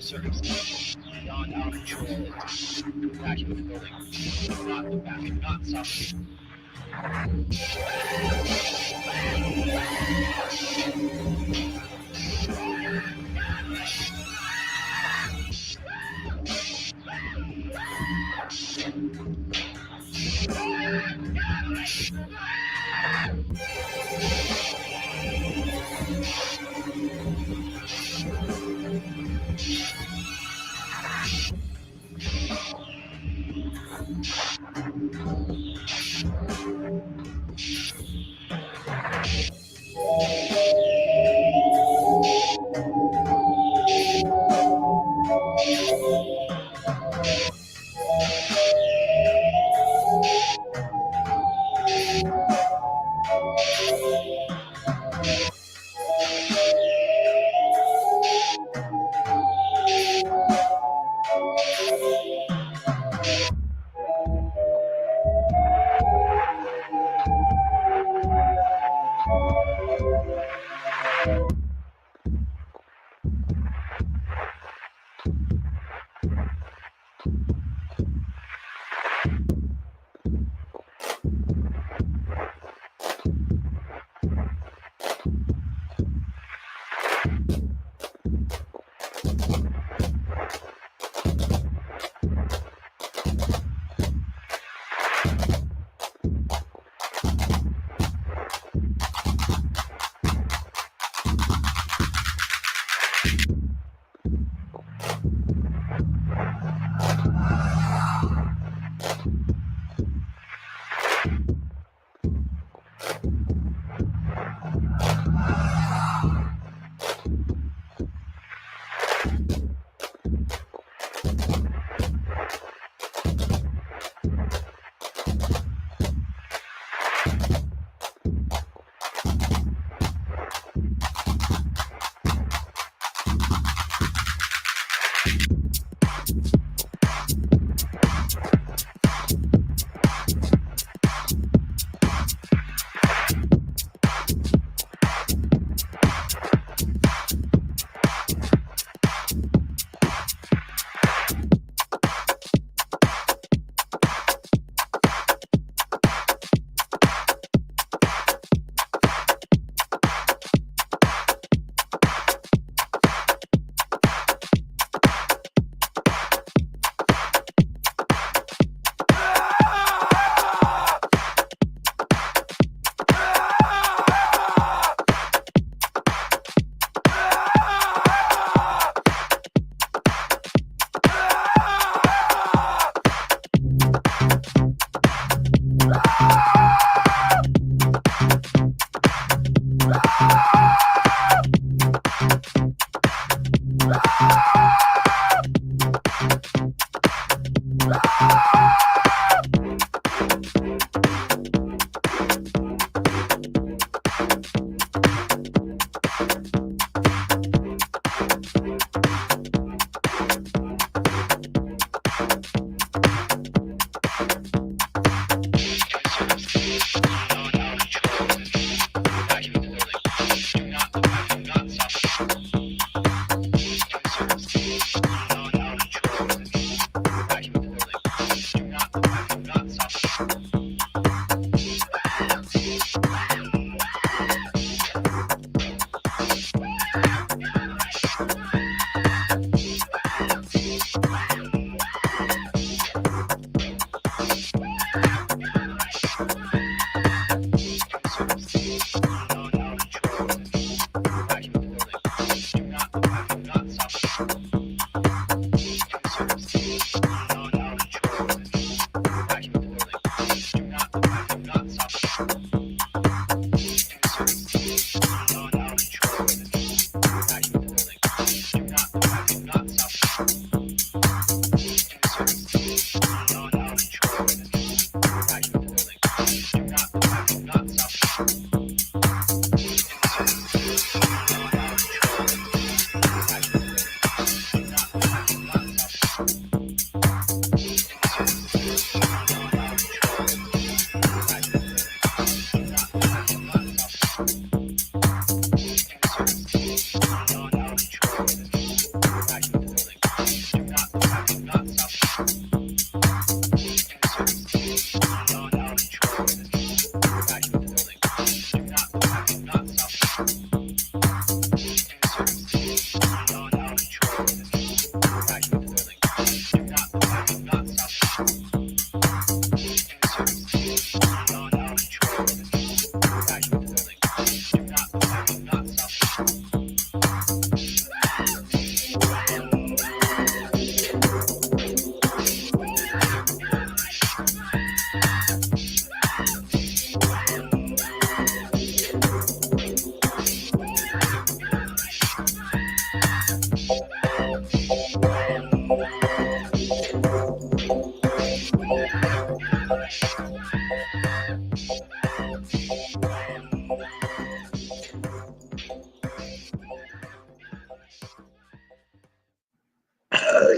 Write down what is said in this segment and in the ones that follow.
circumstances beyond our control to evacuate the building. Do not look back. Do not stop.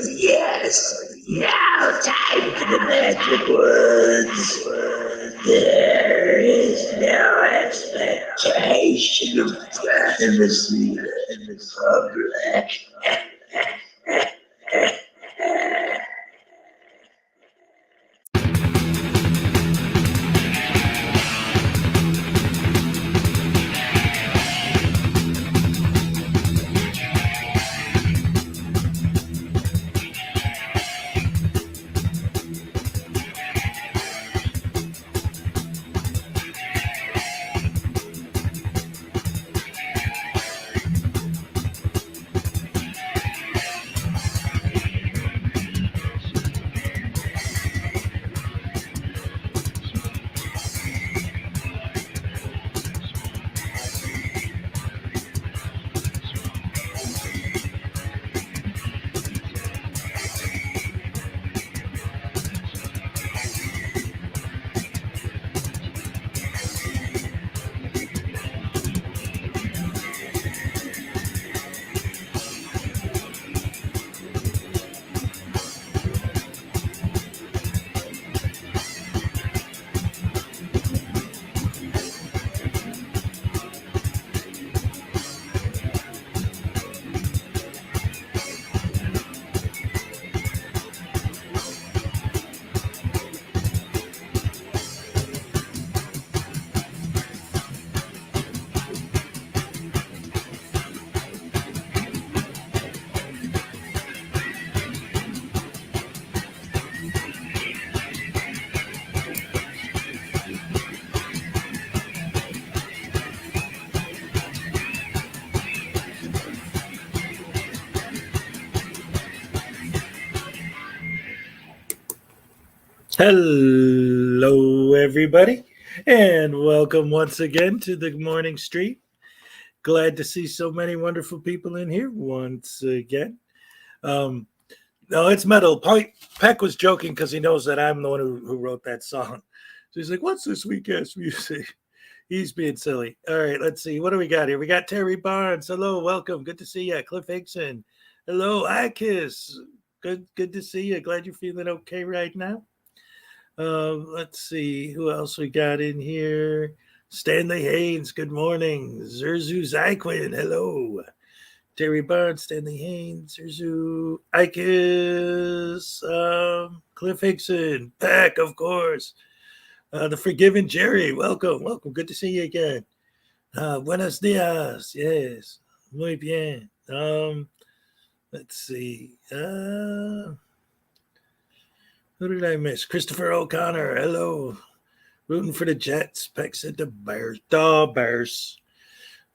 Yes, now time for the magic words. There is no expectation of privacy in the public. Hello, everybody, and welcome once again to the morning street. Glad to see so many wonderful people in here once again. Um, no, it's metal. Peck was joking because he knows that I'm the one who wrote that song. So he's like, "What's this weak ass music?" He's being silly. All right, let's see. What do we got here? We got Terry Barnes. Hello, welcome. Good to see you. Cliff Hickson. Hello, Akis. Good to see you. Glad you're feeling okay right now. Let's see who else we got in here. Stanley Haynes, good morning. Zerzu Zyquin, hello. Terry Barnes, Stanley Haynes, Zerzu Ikis, Cliff Hickson, Peck, of course. The Forgiven Jerry, welcome. Good to see you again. Buenos dias, yes. Muy bien. Let's see. Who did I miss? Christopher O'Connor. Hello. Rooting for the Jets. Peck said the Bears. The Bears.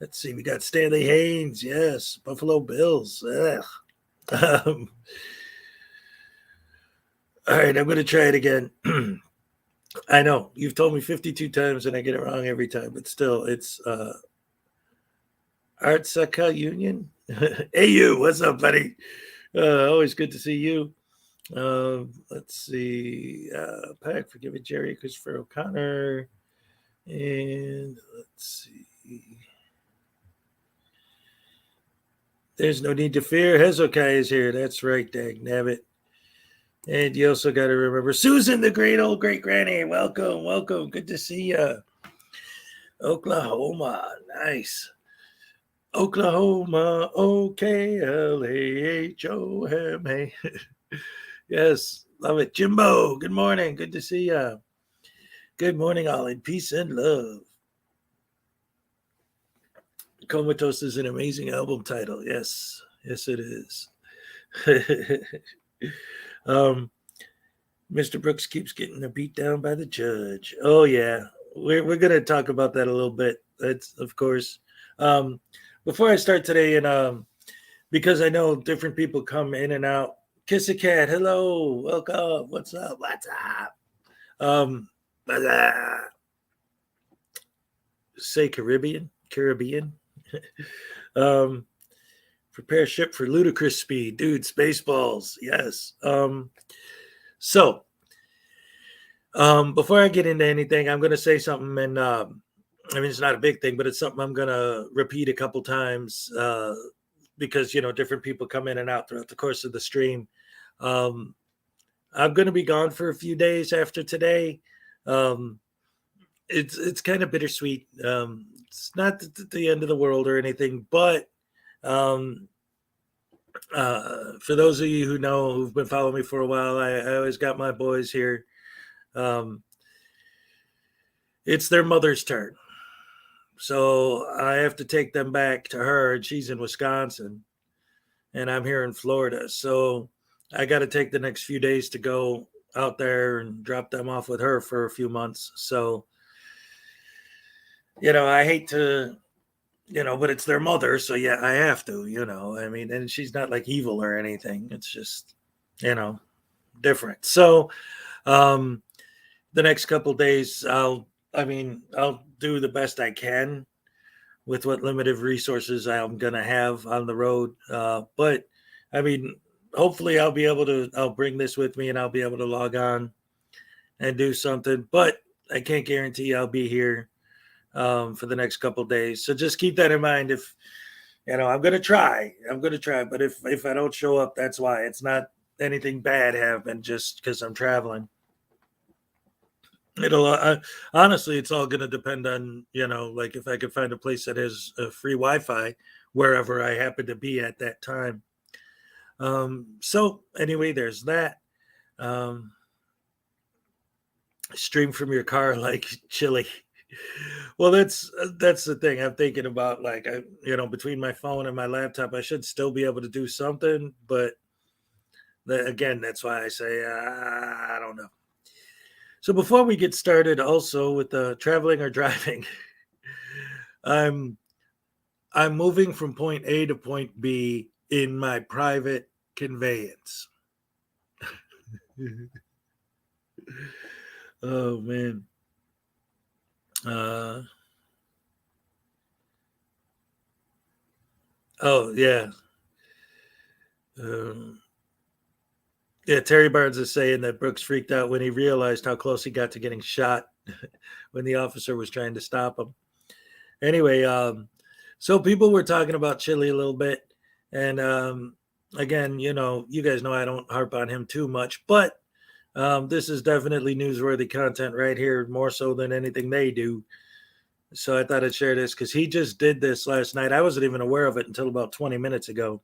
Let's see. We got Stanley Haynes. Yes. Buffalo Bills. Ugh. All right. I'm going to try it again. I know. You've told me 52 times and I get it wrong every time, but still, it's Artsaka Union. Hey, you. What's up, buddy? Always good to see you. Let's see. Pack, Forgive It, Jerry, Christopher O'Connor. And let's see. There's no need to fear. Hezokuai is here. That's right, dag nabbit. And you also got to remember Susan, the great old great granny. Welcome. Good to see you. Oklahoma. Nice. Oklahoma. OKLAHOMA. Yes, love it. Jimbo, good morning. Good to see you. Good morning, all in peace and love. Comatose is an amazing album title. Yes, it is. Mr. Brooks keeps getting beat down by the judge. Oh yeah, we're gonna talk about that a little bit. That's of course. Before I start today, and because I know different people come in and out. Kiss a cat. Hello, welcome. What's up? What's up? Say Caribbean. Prepare ship for ludicrous speed, dude. Spaceballs, yes. So, before I get into anything, I'm going to say something, and I mean it's not a big thing, but it's something I'm going to repeat a couple times because different people come in and out throughout the course of the stream. I'm going to be gone for a few days after today. It's kind of bittersweet. It's not the end of the world or anything, but um, for those of you who know who've been following me for a while, I always got my boys here. It's their mother's turn, so I have to take them back to her, and she's in Wisconsin, and I'm here in Florida. So I got to take the next few days to go out there and drop them off with her for a few months. So, I hate to, but it's their mother. So yeah, I have to, I mean, and she's not like evil or anything. It's just, different. So, the next couple days, I'll do the best I can with what limited resources I'm going to have on the road. But I mean, hopefully I'll bring this with me and I'll be able to log on and do something, but I can't guarantee I'll be here for the next couple of days. So just keep that in mind. If, I'm going to try, but if I don't show up, that's why. It's not anything bad happened just because I'm traveling. Honestly, it's all going to depend on, like if I could find a place that has a free Wi-Fi wherever I happen to be at that time. So anyway, there's that. Stream from your car like chili. Well, that's the thing I'm thinking about. Like, between my phone and my laptop, I should still be able to do something. But again, that's why I say, I don't know. So before we get started, also with traveling or driving, I'm moving from point A to point B in my private conveyance. Oh man. Oh yeah. Yeah, Terry Barnes is saying that Brooks freaked out when he realized how close he got to getting shot when the officer was trying to stop him. Anyway, so people were talking about Chili a little bit. And again, you guys know I don't harp on him too much, but this is definitely newsworthy content right here, more so than anything they do. So I thought I'd share this because he just did this last night. I wasn't even aware of it until about 20 minutes ago.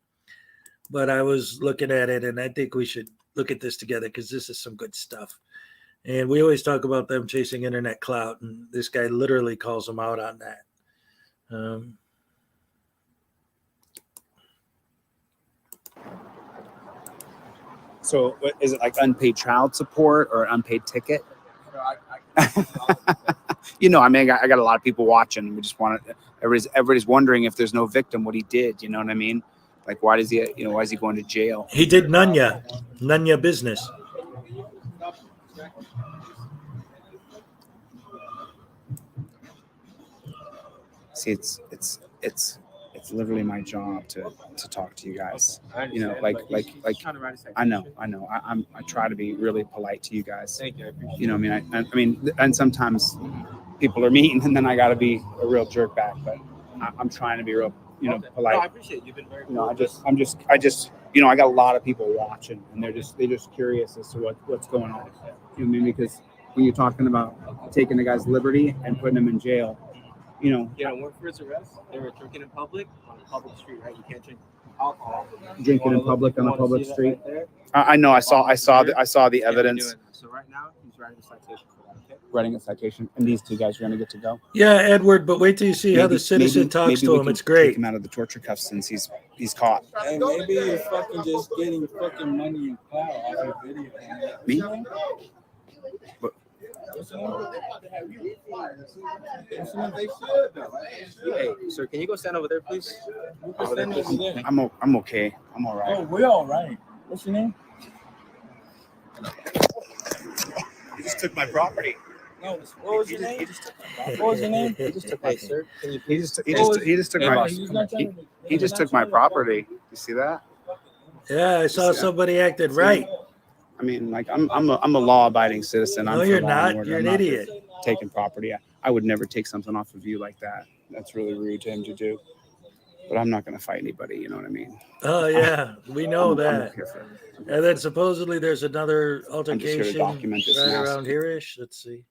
But I was looking at it, and I think we should look at this together because this is some good stuff. And we always talk about them chasing internet clout, and this guy literally calls them out on that. So is it like unpaid child support or unpaid ticket? I mean, I got a lot of people watching. We just want to, everybody's wondering if there's no victim, what he did. You know what I mean? Like, why is he going to jail? He did Nunya business. See, it's literally my job to talk to you guys. Like I know. I try to be really polite to you guys. Thank you. I mean, and sometimes people are mean, and then I got to be a real jerk back. But I'm trying to be real, polite. No, I appreciate it. You've been very. I got a lot of people watching, and they're just curious as to what's going on. You know what I mean? Because when you're talking about taking a guy's liberty and putting him in jail. Word for his arrest. They were drinking in public on a public street, right? You can't drink alcohol. Drinking in public on a public street. Right, I know. I saw the evidence. So right now he's writing a citation for that. Okay. Writing a citation, and these two guys are going to get to go. Yeah, Edward. But wait till you see how the citizen talks to him. It's great. Take him out of the torture cuffs since he's caught. Hey, maybe you're fucking just getting fucking money and clout off your video. Me? But, Hey, sir, can you go stand over there, please? I'm okay. I'm all right. Oh, we're all right. What's your name? He just took my property. No, what was your name? What was your name? He just took my sir. Can you He just took my he just took my property. You see that? Yeah, I saw somebody acted right. I mean, like I'm a law-abiding citizen. No, you're not. You're an idiot. Taking property. I would never take something off of you like that. That's really rude to him to do. but I'm not going to fight anybody. You know what I mean? Oh yeah, we know I'm that. here for- And then supposedly there's another I'm just here to altercation document this right now. around here-ish. Let's see.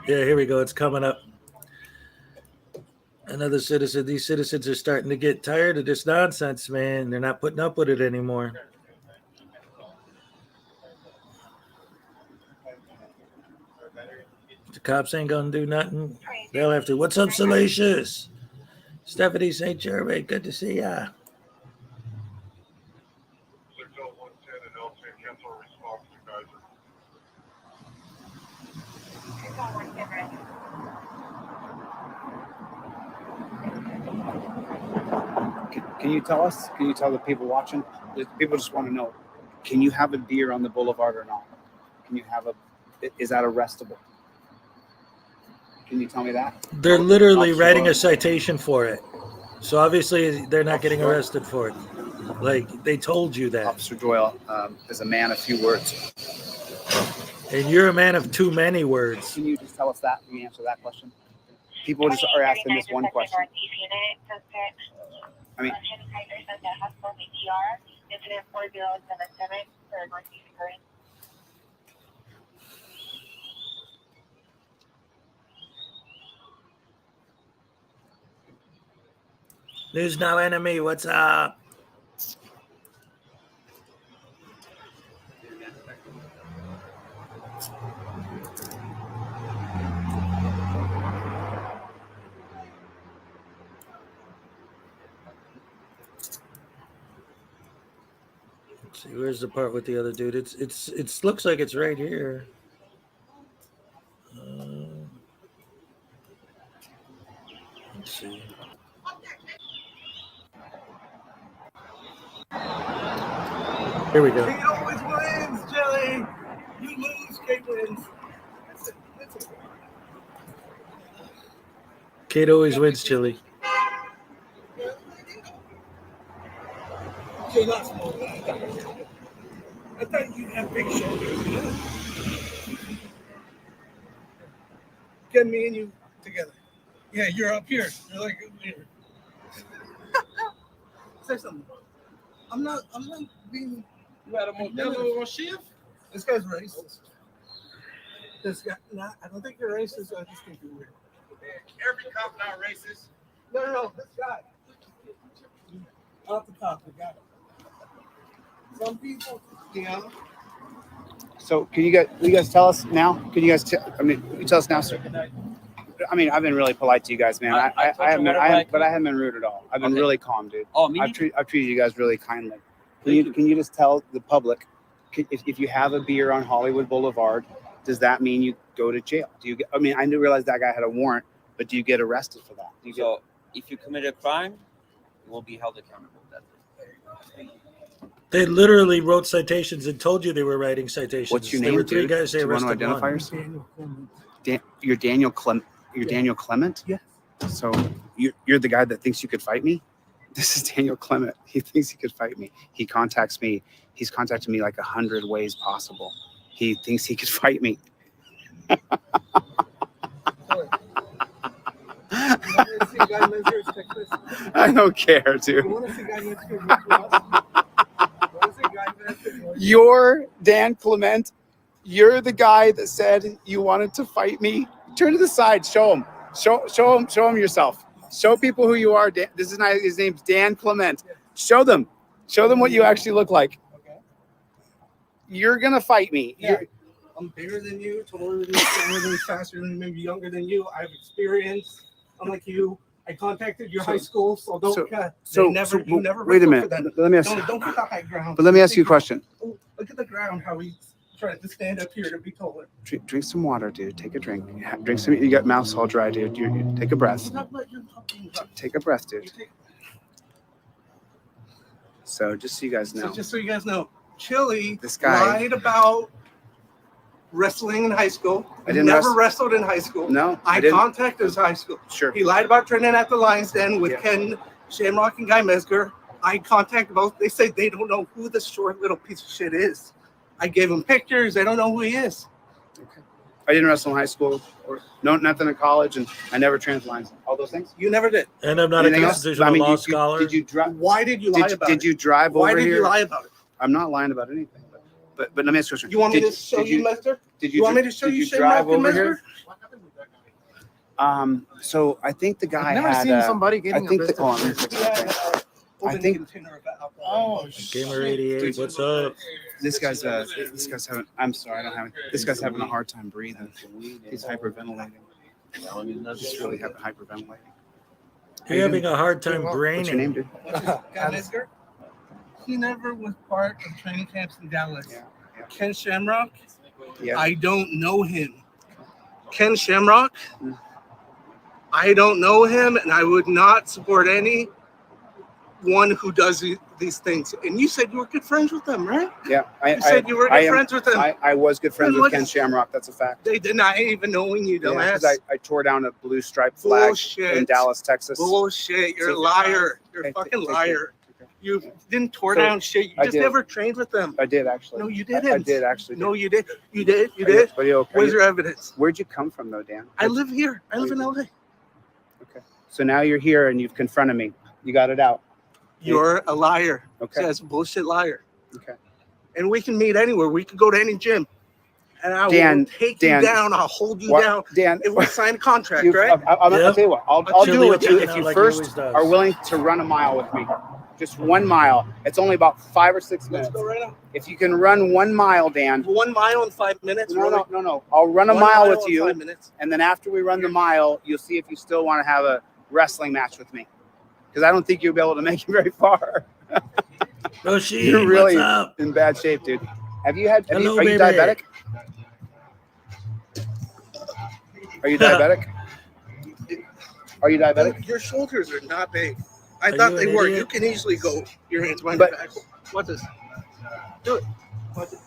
Yeah, here we go. It's coming up. Another citizen. These citizens are starting to get tired of this nonsense, man. They're not putting up with it anymore. The cops ain't gonna do nothing. They'll have to. What's up, Salacious? Stephanie St. Germain, good to see ya. Can you tell us? Can you tell the people watching? People just want to know. Can you have a beer on the boulevard or not? Can you have a? Is that arrestable? Can you tell me that? They're literally Officer writing Doyle. a citation for it. So obviously they're not getting Officer Doyle. arrested for it. Like they told you that. Officer Doyle is a man of few words. And you're a man of too many words. Can you just tell us that? Can you answer that question? People just are asking this one question. I mean, Incident 4077 for Northeast Current. There's no enemy. What's up? Let's see, where's the part with the other dude? It looks like it's right here. Let's see. Here we go. Kate always wins, Jelly. You lose, Kate wins. That's it. Kate always wins, Chili. Okay, not small. I thought you had big shoulders. You know? Get me and you together. Yeah, you're up here. You're like over here. Say something. I'm not being. You had a Modelo Rochelle? This guy's racist. This guy, nah, I don't think you're racist. I just think you're weird. Every cop not racist. No, this guy. Not the cop, the guy. Some people, you know. so can you guys tell us now? Can you guys? Can you tell us now, sir? I mean, I've been really polite to you guys, man. I haven't been rude at all. I've been really calm, dude. Oh, me I've treated you guys really kindly. Can you just tell the public if you have a beer on Hollywood Boulevard, does that mean you go to jail? Do you get? I mean, I didn't realize that guy had a warrant, but do you get arrested for that? Do you So if you commit a crime, you will be held accountable. That's it. They literally wrote citations and told you they were writing citations. What's your There name, were three dude? guys they Do you want to arrested. identify One. yourself? You're Daniel Clement. You're Daniel Clement? Yes. So you're the guy that thinks you could fight me? This is Daniel Clement. He thinks he could fight me. He contacts me. He's contacted me like 100 ways possible. He thinks he could fight me. I don't care, dude. You're Dan Clement. You're the guy that said you wanted to fight me. Turn to the side. Show him. Show him yourself. Show people who you are. This is not, his name's Dan Clement. Show them. Show them what you actually look like. Okay. You're gonna fight me. Yeah. I'm bigger than you, taller than you, stronger than you, faster than you, maybe younger than you. I have experience. Unlike you, I contacted your high school, so don't. You never wait a minute. Let me ask. Don't put the high ground. But let me ask you a question. Oh, look at the ground. How he's trying to stand up here to be taller. Drink some water, dude. Take a drink. Drink some. You got mouth all dry, dude. You take a breath. Take a breath, dude. So just so you guys know. So just so you guys know, Chili This guy lied about wrestling in high school. I didn't never wrestled in high school. No, I didn't. contacted his high school. Sure. He lied about training at the Lions Den with Yeah. Ken Shamrock and Guy Mesger. I contacted both. They say they don't know who the short little piece of shit is. I gave them pictures. They don't know who he is. Okay. I didn't wrestle in high school, or nothing in college, and I never translined. All those things. You never did. And I'm not Anything a else? constitutional I mean, law you, scholar. did you drive? Why did you lie about it? Did you drive Why over did here? you lie about it? I'm not lying about anything. But let me ask you a question. You want me Did- to show did you, Mister? Did You want me to show did you Shane drive Malcolm, over here? Mister? So I think the guy I've never had. seen somebody getting I think a the. business. Hold on, let me fix something. I think- Container of alcohol. Oh, Gamer 88, Dude. what's up? This guy's having. I'm sorry, I don't have. This guy's having a hard time breathing. He's hyperventilating. He's really having hyperventilating. You're having a hard time What's your name, braining. dude? Guy, Mister? He never was part of training camps in Dallas. Yeah. Ken Shamrock, Yeah. I don't know him. Ken Shamrock, Mm. I don't know him, and I would not support anyone who does these things. And you said you were good friends with them, right? Yeah. You said you were good friends with them. I was good friends Then with what Ken is- Shamrock. That's a fact. They did not even knowing you, Yeah, dumbass. because I tore down a blue striped flag Bullshit. in Dallas, Texas. Bullshit. You're a So- liar. You're a Okay, fucking take it. liar. Okay. You didn't tore So, down shit. You I just did. never trained with them. I did actually. No, you I didn't. did actually. No, you did. You did. You Are did. Are you okay? Where's your evidence? Where'd you come from though, Dan? I live here. I live in LA. Okay. So now you're here and you've confronted me. You got it out. You're a liar. Okay. Says bullshit liar. Okay. And we can meet anywhere. We could go to any gym. And I Dan, will take Dan, you down. I'll hold you What- down. Dan, If we sign a contract, you've- right? I'll Yep. tell you what. I'll I'll do Chili it with you will if take you it out like he first always does. are willing to run a mile with me. Just 1 mile. It's only about 5 or 6 Let's minutes. go right now. If you can run 1 mile, Dan. 1 mile in 5 minutes. No, really? no. I'll run a 1 mile with in you, 5 minutes. and then after we run the mile, you'll see if you still want to have a wrestling match with me. Because I don't think you'll be able to make it very far. Roshi, You're really what's up? in bad shape, dude. Have you had? Hello, are you baby. diabetic? Are you diabetic? Are you diabetic? Dude, your shoulders are not big. I Are thought you they an were. idiot? You can easily go your hands behind But- your back. What's this? Do it. What's it?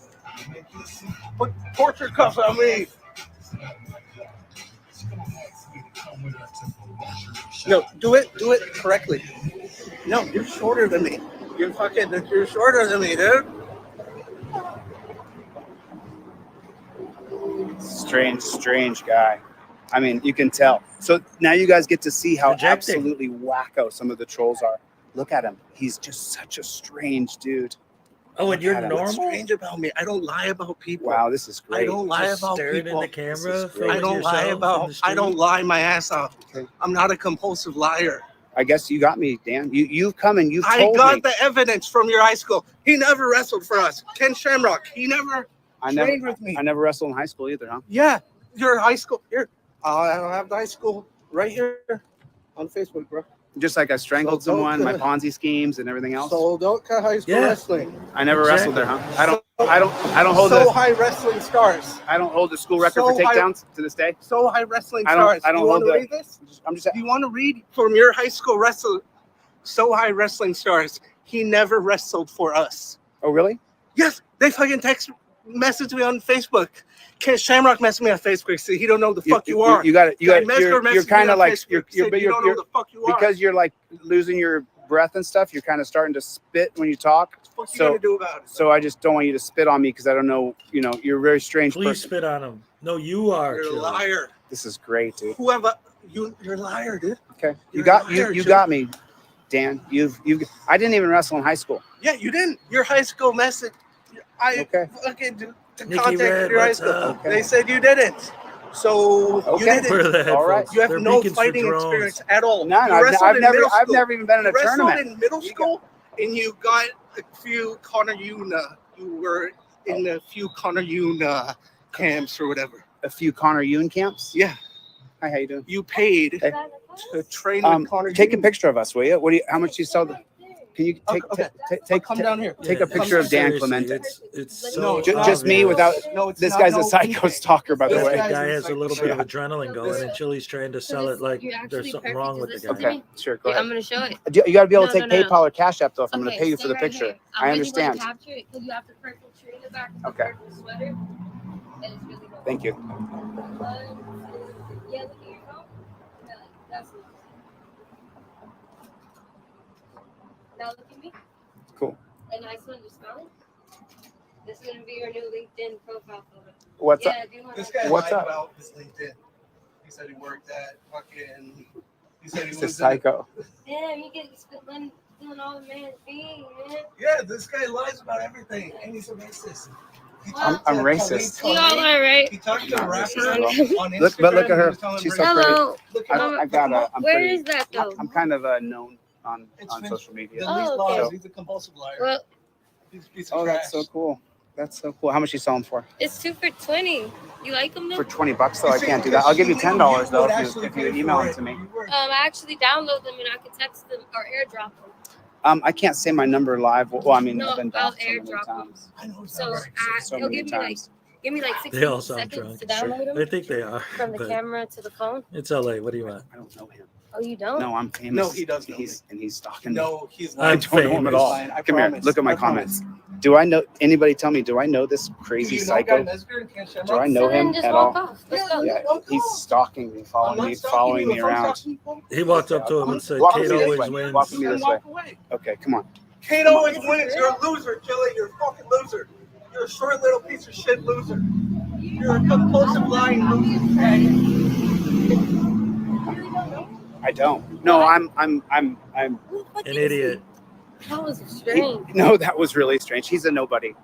Put torture cuffs on me. No, do it correctly. No, you're shorter than me. You're shorter than me, dude. Strange guy. I mean, you can tell. So now you guys get to see how Projecting. absolutely wacko some of the trolls are. Look at him. He's just such a strange dude. Oh, and you're Adam, What's normal? strange about me? I don't lie about people. Wow, this is I great. don't lie Just about staring people. in the camera. This is great. filming I don't lie yourself in about. the I don't street? lie my ass off. Okay. I'm not a compulsive liar. I guess you got me, Dan. You've come and you've I told got me. the evidence from your high school. He never wrestled for us. Ken Shamrock. He never I trained never, with me. I never wrestled in high school either, huh? Yeah, your high school. Here, I have the high school right here on Facebook, bro. Just like I strangled So don't someone, my cut- Ponzi schemes and everything else. So don't cut high school Yeah. wrestling. I never wrestled there, huh? I don't hold So the high wrestling stars. I don't hold the school record So for high- takedowns to this day. So high wrestling I don't- stars. I don't you want hold to the- read this? I'm just Do you want to read from your high school wrestler? So high wrestling stars. He never wrestled for us. Oh really? Yes, they fucking message me on Facebook. Ken Shamrock messaged me on Facebook. See, he don't know the fuck you are. You got it. You got. Mesco You're messaged me kind of on like Facebook, you're said, you don't know the fuck you are. because you're like losing your breath and stuff. You're kind of starting to spit when you talk. What the fuck you so- gonna do about it? So I just don't want you to spit on me because I don't know. You know, you're a very strange Please person. spit on him. No, you are. You're a Chili. liar. This is great, dude. Whoever you're a liar, dude. Okay, you You're got a liar, you Chili. got me, Dan. You've. I didn't even wrestle in high school. Yeah, you didn't. Your high school message. I Okay. fucking to Nikki contact Red, your high what's school. up? They said you didn't. So Okay. you didn't. Where are the headphones? All right. You have They're no beacons for fighting drones. experience at all. No, You no, wrestled I've in never, middle I've school. never even been in a You wrestled tournament. in middle school, and you got a few Connor Una. You were in a few Connor Una camps or whatever. A few Connor Yoon camps. Yeah, Hi, how you doing? you paid Hey. to train with Connor. Take a Youn. picture of us, will you? What do you? How much do you sell? Can you take Okay. take Come down here. take a picture of Dan seriously, Clemente. It's No, so Just me obvious. without. No, it's This not. guy's No, a psycho stalker, by the This The way. guy- guy has a little bit of Yeah. adrenaline going, and Chili's trying to sell it like there's something wrong with the guy. Okay, sure, go I'm ahead. gonna show it. You got to be able to No, take no, no. PayPal or Cash App though. If I'm going to Okay, pay you for stay the right picture, here. I I'm understand. really gonna capture it because you have the purple tree in the back of the Okay. purple sweater. And it's really dope. Thank you. Yeah, look at your phone. Yeah, that's it. Now look at me. Cool. And I just want to smell it. This is gonna be your new LinkedIn profile photo. What's up? Yeah, do you want This that? guy What's lied up? about his LinkedIn. He said he worked at fucking. He said he He's a was. psycho. Damn, you get doing all the man's thing, man. Yeah, this guy lies about everything, and he's a racist. He I'm talked to racist. We all are, right? He talked to a Not rapper racist, on Instagram. Look, but look at and he her. was telling him She's so racist. pretty. Hello. Look him up, I look got him a. up. I'm Where pretty. is that though? I'm kind of known on It's been social media. The least Oh, lies. okay. He's a compulsive liar. Well, He's a piece of Oh, trash. that's so cool. That's so cool. How much you sell them for? it's 2 for 20. You like them though? For $20 though, You I see, can't do that. I'll give you $10 you though would if actually you pay email for them it. to me. You would. I actually download them and I can text them or airdrop them. I can't say my number live. Well, I mean, No, I've been I'll down so many airdrop them. times. I know it's So not right. So it'll many give me like times. 60 They all sound seconds drunk. to download them I think they are. from the but camera to the phone. it's LA. What do you want? I don't know him. Oh, you don't? No, I'm famous. No, he does know And he's stalking me. No, he's I'm I lying. don't know him at all. Fine, I Come here. promise. Look at my I promise. comments. Do I know anybody? Tell me. Do I know this Do crazy you know psycho? Guy Mesger and Ken Shamrock? Do I know So then him just at walk all? off. Let's go. Yeah, he's stalking me, I'm following not me, stalking following you. me If I'm around. stalking you, He walked up to him and said, Walk Kate me this always way. wins. Walk me then this way. walk away. Okay, come on. Kate always wins. You're a loser, Chili. You're a fucking loser. You're a short little piece of shit loser. You're a compulsive lying loser. I don't. No, I'm. An idiot. That was strange. No, that was really strange. He's a nobody.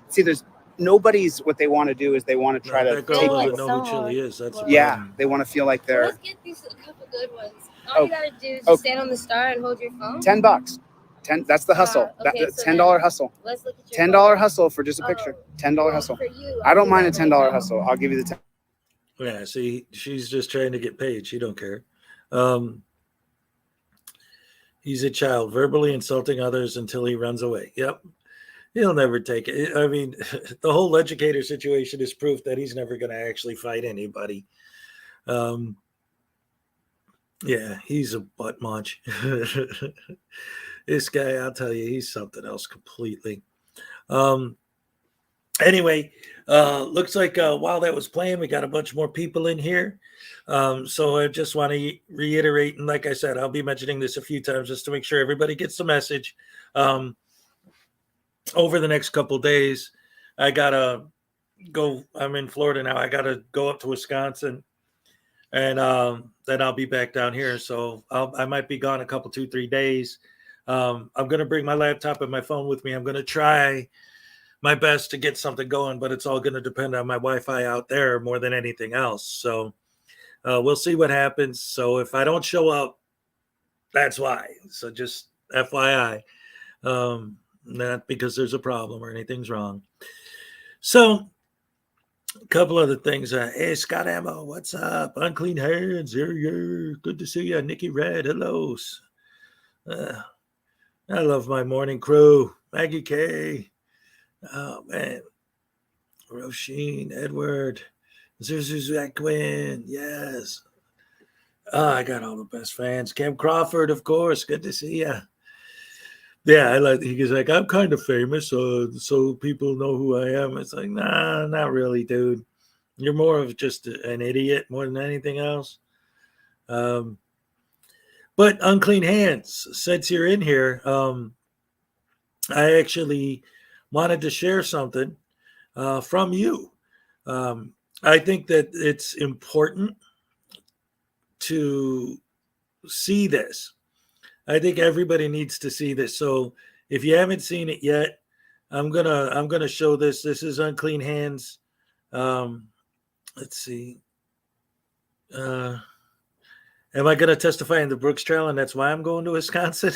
See, there's nobody's. What they want to do is they want to try No, to that girl take. doesn't like know who someone. Chili is. That's the Yeah, problem. they want to feel like Well, they're let's get these a couple good ones. All you gotta do is just stand on the star and hold your phone. $10. 10. That's the hustle. Okay, That so $10 then hustle. Let's look at your $10 phone. hustle for just a picture. $10 Well, hustle. For you, I don't do mind a that $10 right now. hustle. I'll give you the 10. Yeah, see, she's just trying to get paid. She don't care. He's a child, verbally insulting others until he runs away. Yep. He'll never take it. I mean, the whole educator situation is proof that he's never going to actually fight anybody. Yeah, he's a butt munch. This guy, I'll tell you, he's something else completely. Anyway, looks like while that was playing, we got a bunch more people in here. So I just want to reiterate, and like I said, I'll be mentioning this a few times just to make sure everybody gets the message. Over the next couple days, I gotta go. I'm in Florida now. I gotta go up to Wisconsin, and then I'll be back down here. So I might be gone a couple, 2-3 days. I'm gonna bring my laptop and my phone with me. I'm gonna try my best to get something going, but it's all going to depend on my Wi-Fi out there more than anything else. So we'll see what happens. So if I don't show up, that's why. So just FYI, not because there's a problem or anything's wrong. So a couple other things. Hey, Scott Ammo, what's up? Unclean Hands, here. Good to see you. Nikki Red, hello. I love my morning crew. Maggie K. Oh, man. Roisin, Edward, Zuzuzakwin, yes. I got all the best fans. Cam Crawford, of course. Good to see you. Yeah, I like. He's like, I'm kind of famous, so people know who I am. It's like, nah, not really, dude. You're more of just an idiot more than anything else. But Unclean Hands, since you're in here, I actually wanted to share something from you. I think that it's important to see this. I think everybody needs to see this. So if you haven't seen it yet, I'm gonna show this. This is Unclean Hands. Let's see. Am I gonna testify in the Brooks trial, and that's why I'm going to Wisconsin?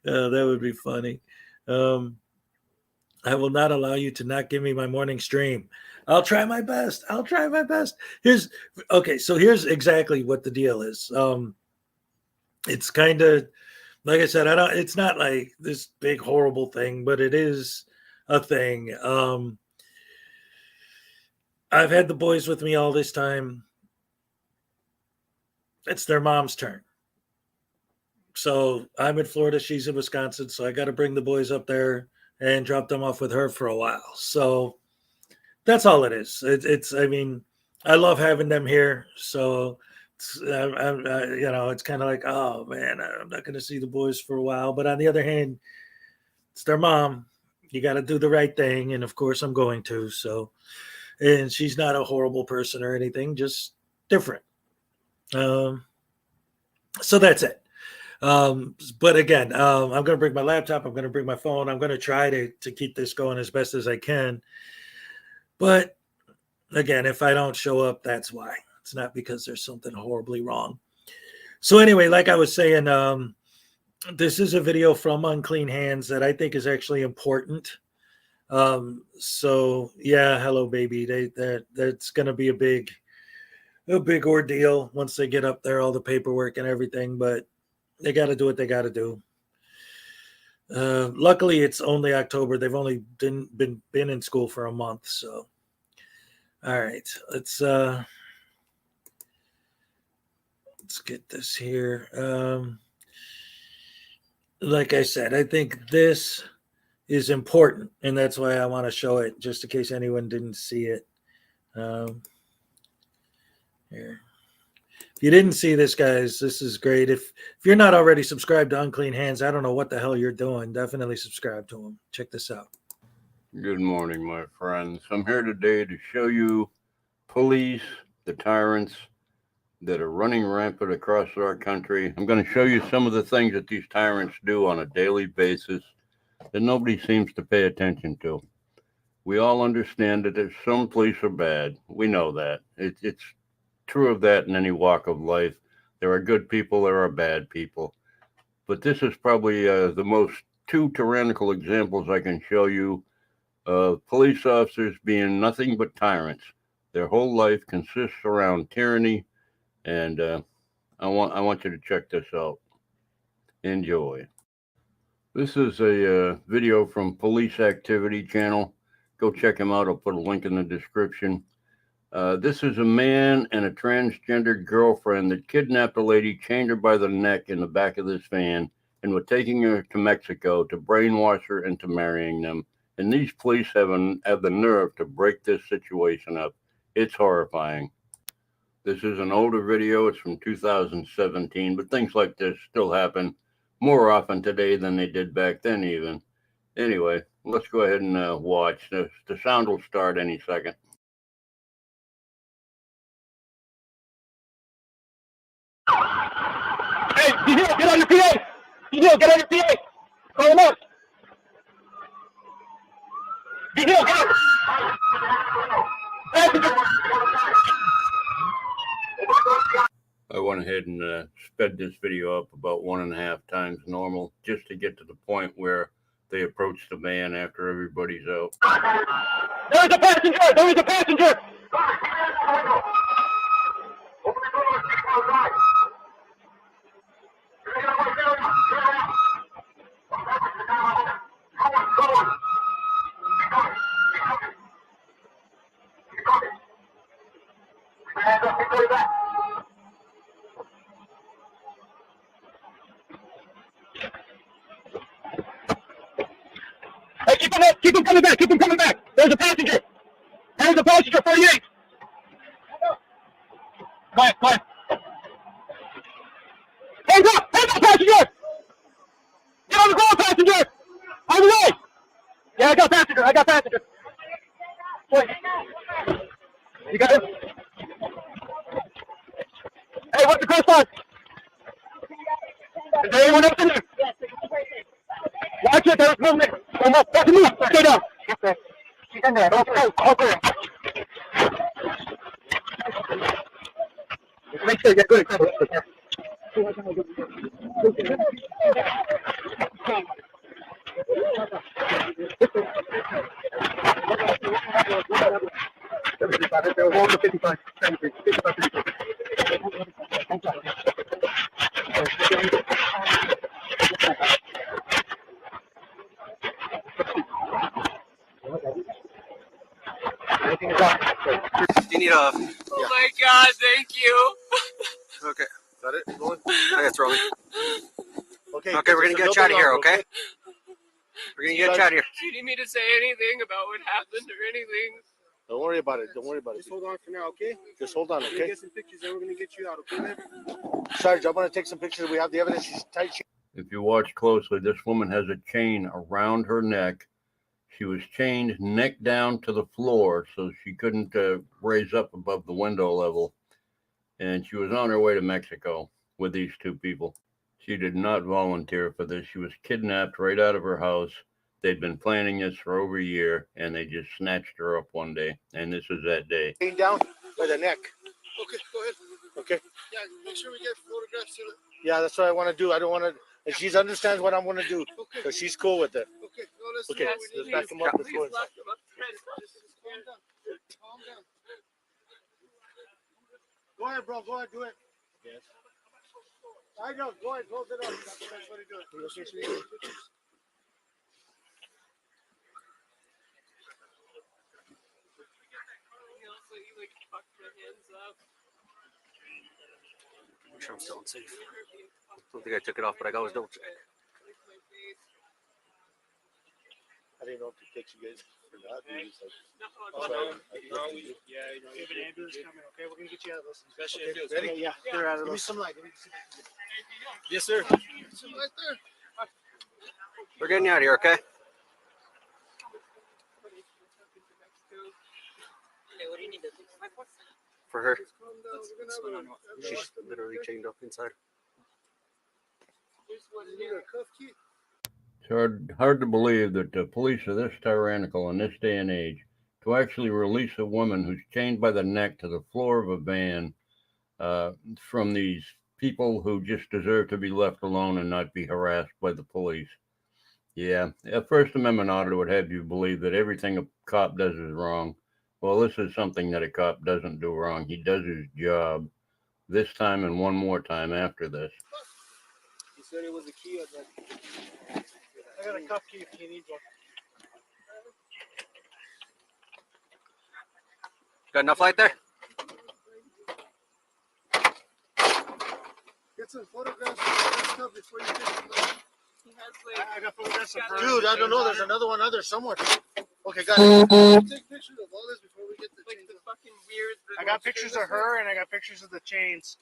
That would be funny. I will not allow you to not give me my morning stream. I'll try my best. Here's exactly what the deal is. It's kind of, like I said, it's not like this big horrible thing, but it is a thing. I've had the boys with me all this time. It's their mom's turn. So I'm in Florida, she's in Wisconsin, so I got to bring the boys up there and drop them off with her for a while. So that's all it is. It's I mean, I love having them here. So, it's kind of like, oh man, I'm not going to see the boys for a while. But on the other hand, it's their mom. you got to do the right thing. And of course, I'm going to. So, and she's not a horrible person or anything, just different. So that's it. But again, I'm going to bring my laptop. I'm going to bring my phone. I'm going to try to keep this going as best as I can. But again, if I don't show up, that's why. It's not because there's something horribly wrong. So anyway, like I was saying, this is a video from Unclean Hands that I think is actually important. So yeah, hello, baby. That's going to be a big ordeal once they get up there, all the paperwork and everything. But they got to do what they got to do. Luckily, it's only October. They've only been in school for a month. So, all right, let's get this here. Like I said, I think this is important, and that's why I want to show it, just in case anyone didn't see it. Here. If you didn't see this, guys, this is great. If you're not already subscribed to Unclean Hands, I don't know what the hell you're doing. Definitely subscribe to them. Check this out. Good morning, my friends. I'm here today to show you police, the tyrants that are running rampant across our country. I'm going to show you some of the things that these tyrants do on a daily basis that nobody seems to pay attention to. We all understand that some police are bad. We know that. It's true of that in any walk of life. There are good people, there are bad people. But this is probably the most two tyrannical examples I can show you of police officers being nothing but tyrants. Their whole life consists around tyranny, and I want you to check this out. Enjoy. This is a video from Police Activity Channel. Go check him out. I'll put a link in the description. This is a man and a transgender girlfriend that kidnapped a lady, chained her by the neck in the back of this van, and were taking her to Mexico to brainwash her into marrying them. And these police have the nerve to break this situation up. It's horrifying. This is an older video. It's from 2017, but things like this still happen more often today than they did back then even. Anyway, let's go ahead and watch. The sound will start any second. Hey, get on your PA! Get on your PA! Call him out! Get up! I went ahead and sped this video up about 1.5 times normal just to get to the point where they approach the van after everybody's out. There is a passenger! There is a passenger! Hey, keep him up! Keep him coming back! Keep him coming back! There's a passenger! There's a passenger, 48! Quiet, quiet! Hands up! Hands up, passenger! Get on the ground, passenger! On the way! Yeah, I got passenger! I got passenger! Wait. You got him? Hey, what's the correspondence? Is there anyone else in there? Watch it, there's movement. Come up, don't move. Stay down. Okay. She's in there. Don't go. Okay. Make sure you get good at cover. You need a. Oh my God! Thank you. Okay, is that it? Rolling? Okay, it's rolling. Okay, we're gonna get you out of here. Okay. We're gonna get you out of here. Do you need me to say anything about what happened or anything? Don't worry about it. Don't worry about it. Just hold on for now, okay? Just hold on, We're okay? gonna get some pictures, then we're gonna get you out, okay, man? Sarge, I'm gonna take some pictures. We have the evidence. She's tight. If you watch closely, this woman has a chain around her neck She was chained neck down to the floor, so she couldn't raise up above the window level. And she was on her way to Mexico with these two people. She did not volunteer for this. She was kidnapped right out of her house. They'd been planning this for over a year, and they just snatched her up one day. And this was that day. Down by the neck. Okay, go ahead. Okay. Yeah, make sure we get photographs to it. Yeah, that's what I want to do. I don't want to. And she understands what I'm going to do. Okay. So she's cool with it. Okay. No, let's Okay. Let's back him up. Let's go inside. Calm down. Calm down. Go ahead, bro. Go ahead. Do it. Yes. I know. Go ahead. Close it up. That's the best way to do it. Make sure I'm still safe. I don't think I took it off, but I always double check. I didn't know if it takes you guys for that. We have an ambulance coming. Okay, we're gonna get you out of this. Okay, ready? Yeah. They're out of Give me those. some light. Yes, sir. Some light there. We're getting you out of here, okay? For her. She's literally chained up inside. It's hard to believe that the police are this tyrannical in this day and age to actually release a woman who's chained by the neck to the floor of a van from these people who just deserve to be left alone and not be harassed by the police. Yeah, a First Amendment auditor would have you believe that everything a cop does is wrong. Well, this is something that a cop doesn't do wrong. He does his job this time and one more time after this. He said it was a key. I got a cup key if you need one. Got enough light there? Get some photographs of that stuff before you take them. I got photographs of her. Dude, I don't know. There's another one out there somewhere. Okay, got it. Take pictures of all this before we get the chains. Fucking weird. I got pictures of her and I got pictures of the chains.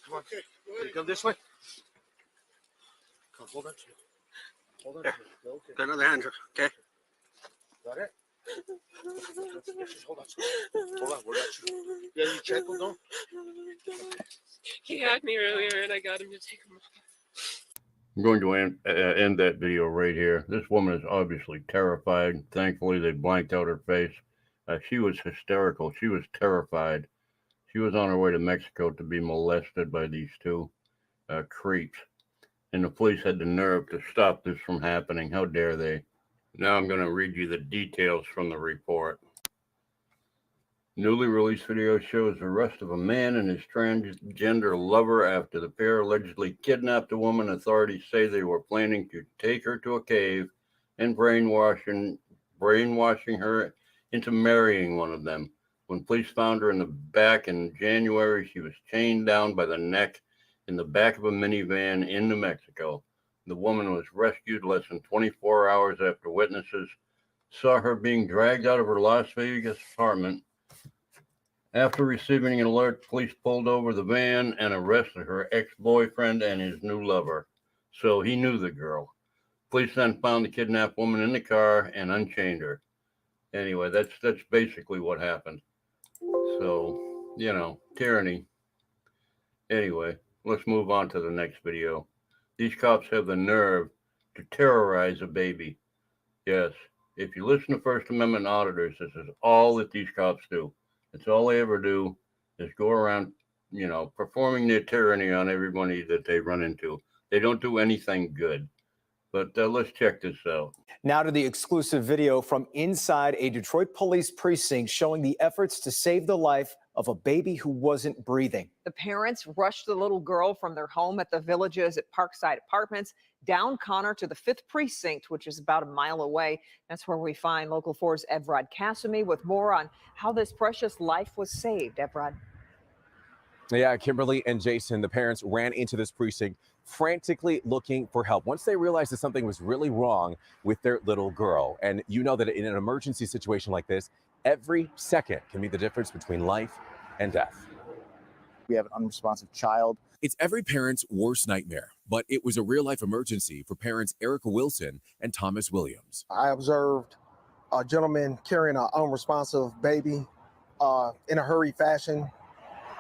Come on. Okay, come this way. Come, hold on to it. Hold on to it. Okay. Got another hand, okay? Got it? Hold on. Hold on. Where got you? Yeah, you check them, though? He had me earlier and I got him to take him off. I'm going to end that video right here. This woman is obviously terrified. Thankfully, they blanked out her face. She was hysterical. She was terrified. She was on her way to Mexico to be molested by these two creeps. And the police had the nerve to stop this from happening. How dare they? Now I'm going to read you the details from the report. Newly released video shows the arrest of a man and his transgender lover after the pair allegedly kidnapped a woman. Authorities say they were planning to take her to a cave and brainwashing her into marrying one of them. When police found her in the back in January, she was chained down by the neck in the back of a minivan in New Mexico. The woman was rescued less than 24 hours after witnesses saw her being dragged out of her Las Vegas apartment. After receiving an alert, police pulled over the van and arrested her ex-boyfriend and his new lover. So he knew the girl. Police then found the kidnapped woman in the car and unchained her. Anyway, that's basically what happened. So, you know, tyranny. Anyway, let's move on to the next video. These cops have the nerve to terrorize a baby. Yes, if you listen to First Amendment auditors, this is all that these cops do. It's all they ever do is go around, you know, performing their tyranny on everybody that they run into. They don't do anything good. But let's check this out. Now to the exclusive video from inside a Detroit police precinct showing the efforts to save the life of a baby who wasn't breathing. The parents rushed the little girl from their home at the Villages at Parkside Apartments down Connor to the 5th Precinct, which is about a mile away. That's where we find Local 4's Evrod Cassimy with more on how this precious life was saved. Evrod. Yeah, Kimberly and Jason, the parents ran into this precinct frantically looking for help once they realized that something was really wrong with their little girl. And you know that in an emergency situation like this, every second can be the difference between life and death. We have an unresponsive child. It's every parent's worst nightmare. But it was a real-life emergency for parents Erica Wilson and Thomas Williams. I observed a gentleman carrying an unresponsive baby in a hurried fashion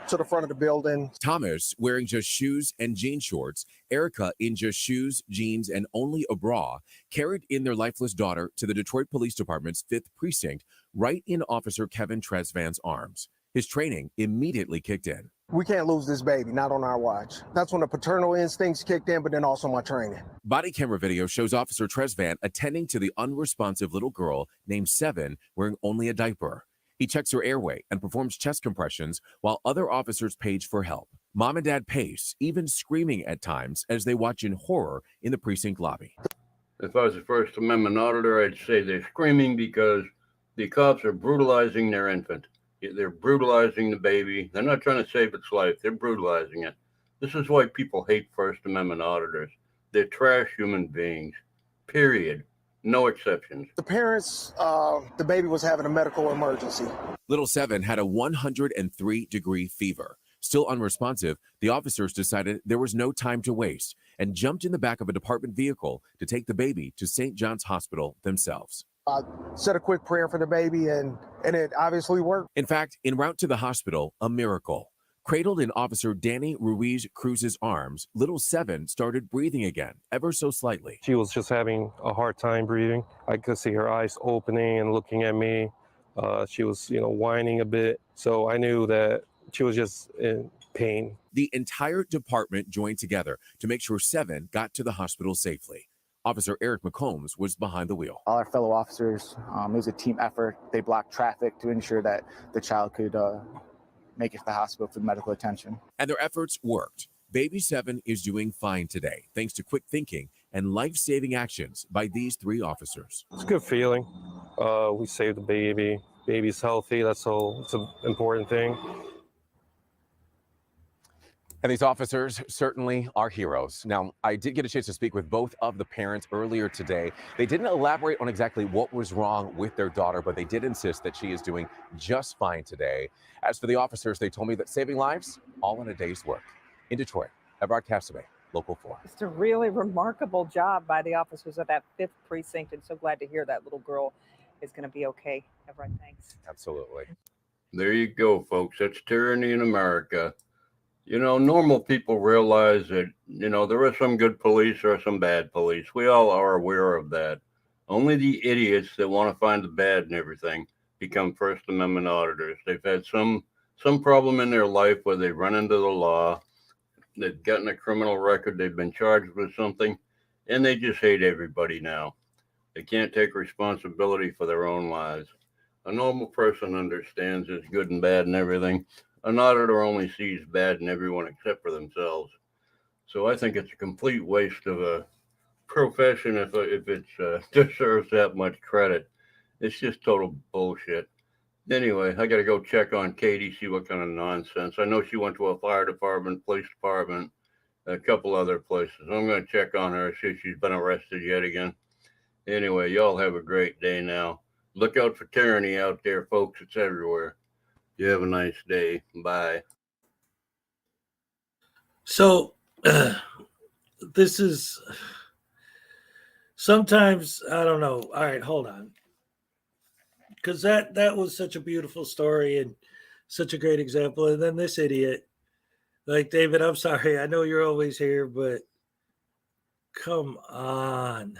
to the front of the building. Thomas wearing just shoes and jean shorts, Erica in just shoes, jeans, and only a bra, carried in their lifeless daughter to the Detroit Police Department's 5th Precinct, right in Officer Kevin Tresvan's arms. His training immediately kicked in. We can't lose this baby, not on our watch. That's when the paternal instincts kicked in, but then also my training. Body camera video shows Officer Tresvan attending to the unresponsive little girl named Seven wearing only a diaper. He checks her airway and performs chest compressions while other officers page for help. Mom and Dad pace, even screaming at times as they watch in horror in the precinct lobby. If I was a First Amendment auditor, I'd say they're screaming because the cops are brutalizing their infant. They're brutalizing the baby. They're not trying to save its life. They're brutalizing it. This is why people hate First Amendment auditors. They're trash human beings, period. No exceptions. The parents, the baby was having a medical emergency. Little Seven had a 103-degree fever. Still unresponsive, the officers decided there was no time to waste and jumped in the back of a department vehicle to take the baby to St. John's Hospital themselves. Said a quick prayer for the baby, and it obviously worked. In fact, en route to the hospital, a miracle. Cradled in Officer Danny Ruiz Cruz's arms, Little Seven started breathing again, ever so slightly. She was just having a hard time breathing. I could see her eyes opening and looking at me. She was, whining a bit. So I knew that she was just in pain. The entire department joined together to make sure Seven got to the hospital safely. Officer Eric McCombs was behind the wheel. All our fellow officers, it was a team effort. They blocked traffic to ensure that the child could make it to the hospital for medical attention. And their efforts worked. Baby Seven is doing fine today, thanks to quick thinking and life-saving actions by these 3 officers. It's a good feeling. We saved the baby. Baby's healthy. That's all. It's an important thing. And these officers certainly are heroes. Now, I did get a chance to speak with both of the parents earlier today. They didn't elaborate on exactly what was wrong with their daughter, but they did insist that she is doing just fine today. As for the officers, they told me that saving lives, all in a day's work. In Detroit, Evrod Cassabay, Local 4. It's a really remarkable job by the officers of that 5th Precinct, and so glad to hear that little girl is going to be okay. Evrod, thanks. Absolutely. There you go, folks. That's tyranny in America. Normal people realize that, there are some good police, there are some bad police. We all are aware of that. Only the idiots that want to find the bad in everything become First Amendment auditors. They've had some problem in their life where they run into the law, they've gotten a criminal record, they've been charged with something, and they just hate everybody now. They can't take responsibility for their own lives. A normal person understands there's good and bad and everything. An auditor only sees bad in everyone except for themselves. So I think it's a complete waste of a profession if it deserves that much credit. It's just total bullshit. Anyway, I got to go check on Katie, see what kind of nonsense. I know she went to a fire department, police department, a couple other places. I'm going to check on her, see if she's been arrested yet again. Anyway, y'all have a great day now. Look out for tyranny out there, folks. It's everywhere. You have a nice day. Bye. So this is sometimes, I don't know. All right, hold on. Because that was such a beautiful story and such a great example. And then this idiot, like, David, I'm sorry. I know you're always here, but come on.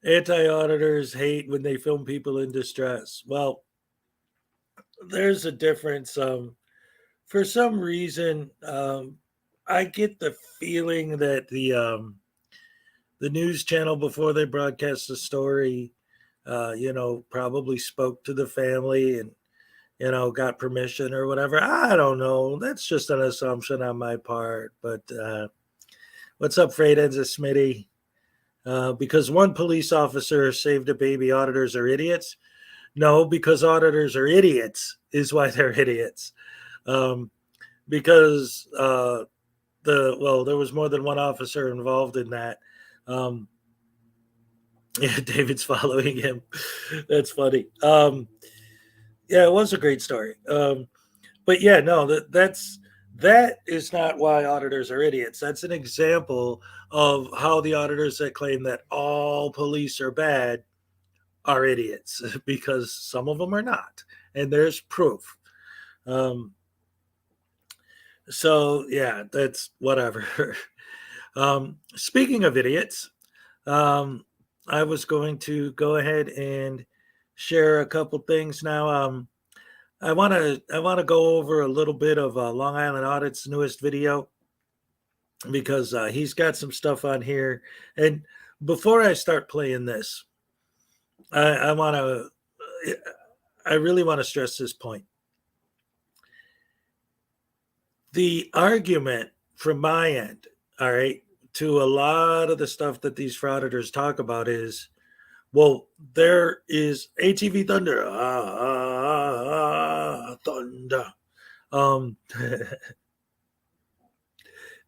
Anti-auditors hate when they film people in distress. Well, there's a difference. For some reason, I get the feeling that the news channel, before they broadcast the story, probably spoke to the family and, got permission or whatever. I don't know. That's just an assumption on my part. But what's up, Freightens a Smitty? Because one police officer saved a baby, auditors are idiots. No, because auditors are idiots is why they're idiots. Because there was more than one officer involved in that. Yeah, David's following him. That's funny. Yeah, it was a great story. But yeah, no, that's That is not why auditors are idiots. That's an example of how the auditors that claim that all police are bad are idiots, because some of them are not. And there's proof. So, yeah, that's whatever. Speaking of idiots, I was going to go ahead and share a couple things now. I want to go over a little bit of Long Island Audit's newest video, because he's got some stuff on here. And before I start playing this, I really want to stress this point. The argument from my end, all right, to a lot of the stuff that these frauditors talk about is, well, there is ATV Thunder, Thunder.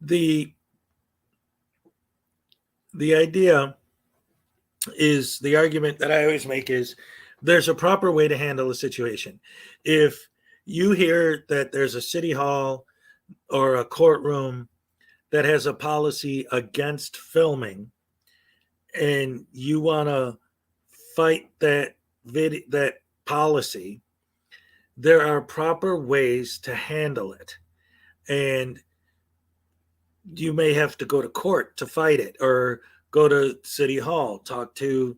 The idea is, the argument that I always make is, there's a proper way to handle a situation. If you hear that there's a city hall or a courtroom that has a policy against filming, and you want to fight that policy, there are proper ways to handle it. And you may have to go to court to fight it, or go to City Hall, talk to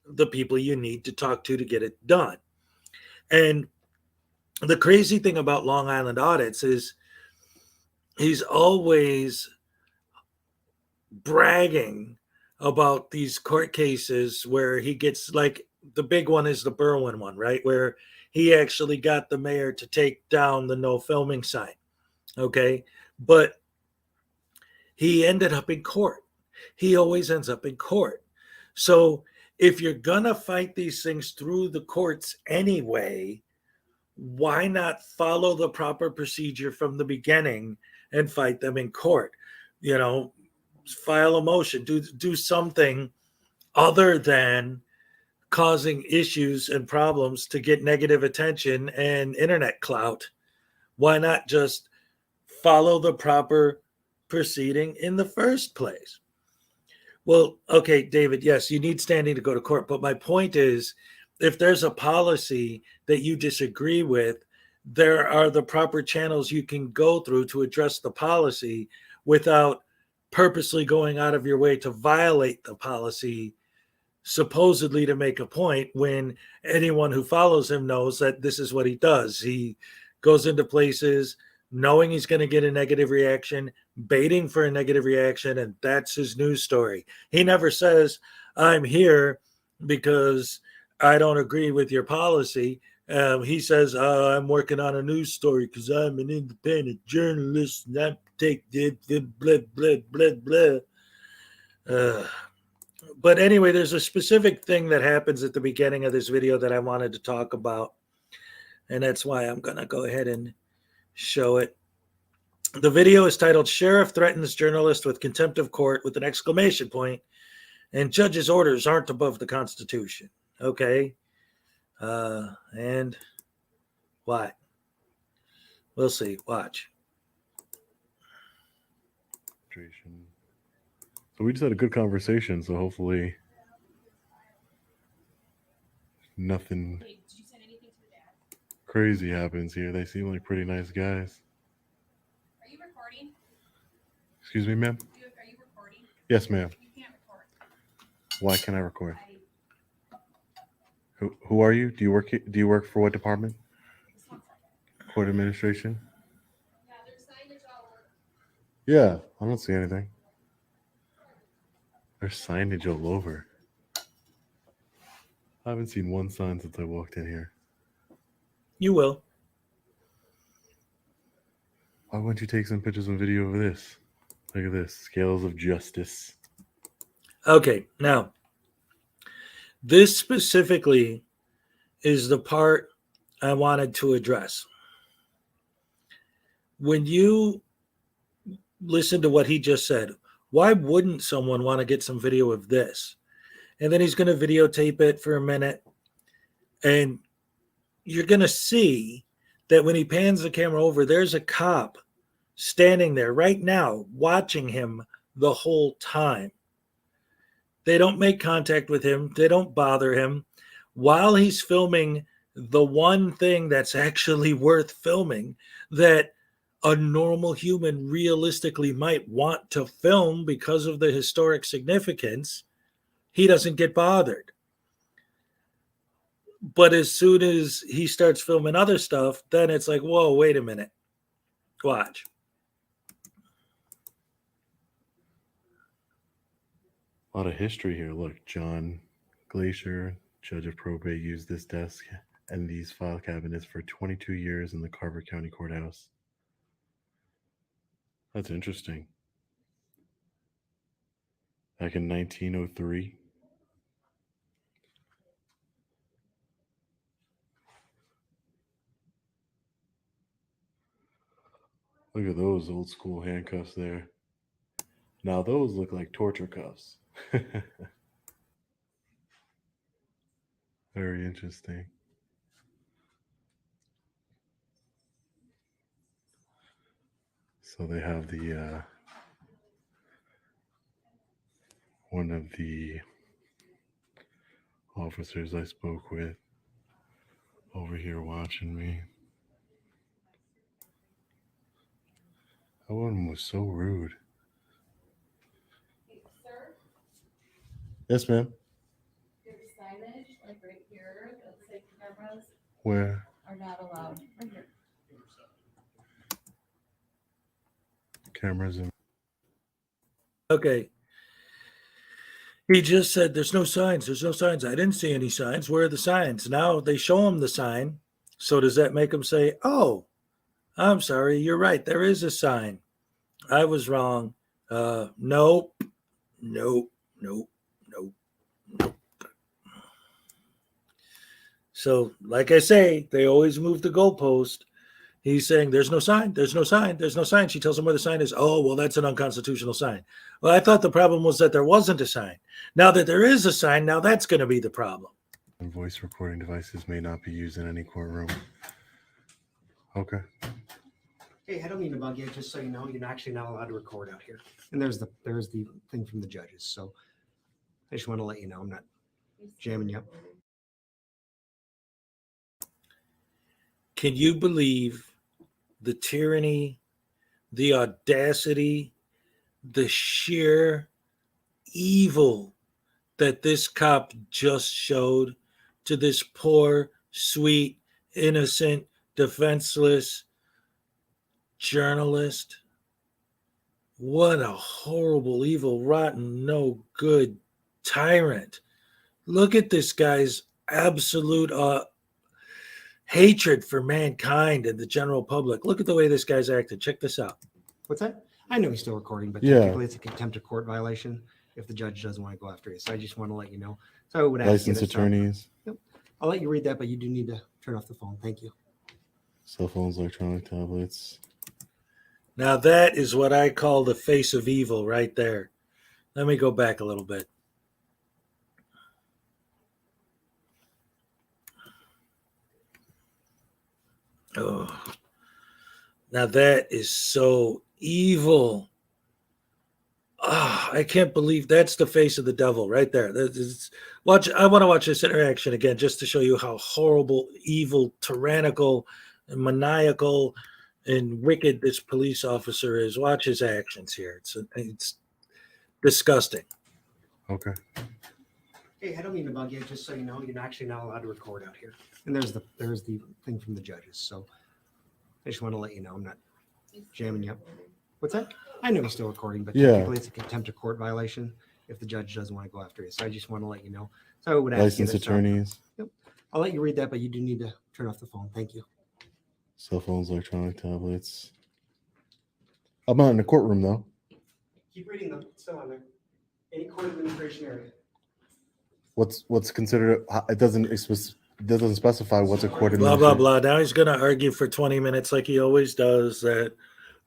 the people you need to talk to get it done. And the crazy thing about Long Island Audits is he's always bragging about these court cases where he gets, like, the big one is the Berwyn one, right? Where he actually got the mayor to take down the no filming sign. Okay. But he ended up in court. He always ends up in court. So if you're going to fight these things through the courts anyway, why not follow the proper procedure from the beginning and fight them in court? You know, file a motion, do something other than causing issues and problems to get negative attention and internet clout. Why not just follow the proper proceeding in the first place? Well, okay, David, yes, you need standing to go to court. But my point is, if there's a policy that you disagree with, there are the proper channels you can go through to address the policy without purposely going out of your way to violate the policy, supposedly to make a point, when anyone who follows him knows that this is what he does. He goes into places knowing he's going to get a negative reaction, baiting for a negative reaction, and that's his news story. He never says, I'm here because I don't agree with your policy. He says, I'm working on a news story because I'm an independent journalist and I take the blah, blah, blah, blah. But anyway, there's a specific thing that happens at the beginning of this video that I wanted to talk about. And that's why I'm going to go ahead and show it. The video is titled, Sheriff Threatens Journalist with Contempt of Court with an exclamation point, and judge's orders aren't above the Constitution. Okay. And what? We'll see. Watch. So we just had a good conversation, so hopefully nothing crazy happens here. They seem like pretty nice guys. Are you recording? Excuse me, ma'am? Are you recording? Yes, ma'am. You can't record. Why can't I record? Who are you? Do you work for what department? Court administration? Yeah, there's signage all over. Yeah, I don't see anything. There's signage all over. I haven't seen one sign since I walked in here. You will. Why wouldn't you take some pictures and video of this? Look at this. Scales of justice. Okay, now, this specifically is the part I wanted to address. When you listen to what he just said, why wouldn't someone want to get some video of this? And then he's going to videotape it for a minute. And you're going to see that when he pans the camera over, there's a cop standing there right now watching him the whole time. They don't make contact with him. They don't bother him. While he's filming the one thing that's actually worth filming that a normal human realistically might want to film because of the historic significance, he doesn't get bothered. But as soon as he starts filming other stuff, then it's like, whoa, wait a minute. Watch. A lot of history here. Look, John Glacier, judge of probate, used this desk and these file cabinets for 22 years in the Carver County Courthouse. That's interesting. Back in 1903. Look at those old school handcuffs there. Now those look like torture cuffs. Very interesting. So they have the one of the officers I spoke with over here watching me. That one was so rude. Hey, sir, Yes, ma'am. there's signage like right here that safety cameras Where? are not allowed. Right here. Cameras in. Okay. He just said, there's no signs. There's no signs. I didn't see any signs. Where are the signs? Now they show him the sign. So does that make him say, oh, I'm sorry. You're right. There is a sign. I was wrong. Nope. Nope. Nope. Nope. Nope. So, like I say, they always move the goalpost. He's saying, there's no sign. There's no sign. There's no sign. She tells him where the sign is. Oh, well, that's an unconstitutional sign. Well, I thought the problem was that there wasn't a sign. Now that there is a sign, now that's going to be the problem. And voice recording devices may not be used in any courtroom. Okay. Hey, I don't mean to bug you. Just so you know, you're actually not allowed to record out here. And there's the thing from the judges. So I just want to let you know I'm not jamming you up. Can you believe the tyranny, the audacity, the sheer evil that this cop just showed to this poor, sweet, innocent, defenseless journalist? What a horrible, evil, rotten, no good tyrant. Look at this guy's absolute hatred for mankind and the general public. Look at the way this guy's acted. Check this out. What's that? I know he's still recording, but Yeah. technically it's a contempt of court violation if the judge doesn't want to go after you. So I just want to let you know. So I would ask you Licensed to stop. attorneys, Yep. I'll let you read that, but you do need to turn off the phone. Thank you. cell phones, electronic tablets. Now that is what I call the face of evil right there. Let me go back a little bit. Oh, now that is so evil. Oh, I can't believe that's the face of the devil right there. Watch. I want to watch this interaction again just to show you how horrible, evil, tyrannical, and maniacal, and wicked this police officer is. Watch his actions here. It's disgusting. Okay. Hey, I don't mean to bug you. Just so you know, you're actually not allowed to record out here. And there's the thing from the judges. So I just want to let you know I'm not jamming you up. What's that? I know he's still recording, but Yeah. technically it's a contempt of court violation if the judge doesn't want to go after you. So I just want to let you know. So I would ask you Licensed to stop. attorneys, Yep. I'll let you read that, but you do need to turn off the phone. Thank you. cell phones, electronic tablets. I'm not in the courtroom though. Keep reading them. It's still on there. Any court administration area. What's considered? It doesn't specify what's a court Blah, blah, administration. blah. Now he's going to argue for 20 minutes like he always does that,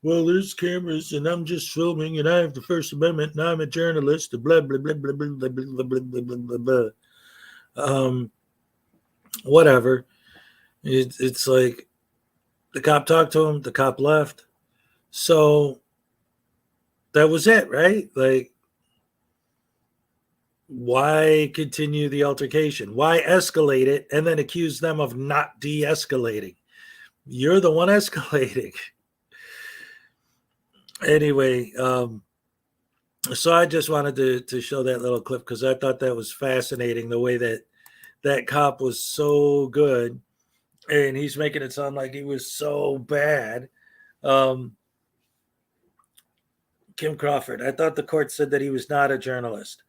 well, there's cameras and I'm just filming and I have the First Amendment and I'm a journalist, blah, blah, blah, blah, blah, blah, blah, blah, blah, blah, blah. Whatever. It's like the cop talked to him, the cop left. So that was it, right? Like, why continue the altercation? Why escalate it and then accuse them of not de-escalating? You're the one escalating. Anyway, so I just wanted to show that little clip because I thought that was fascinating, the way that cop was so good and he's making it sound like he was so bad. Kim Crawford, I thought the court said that he was not a journalist.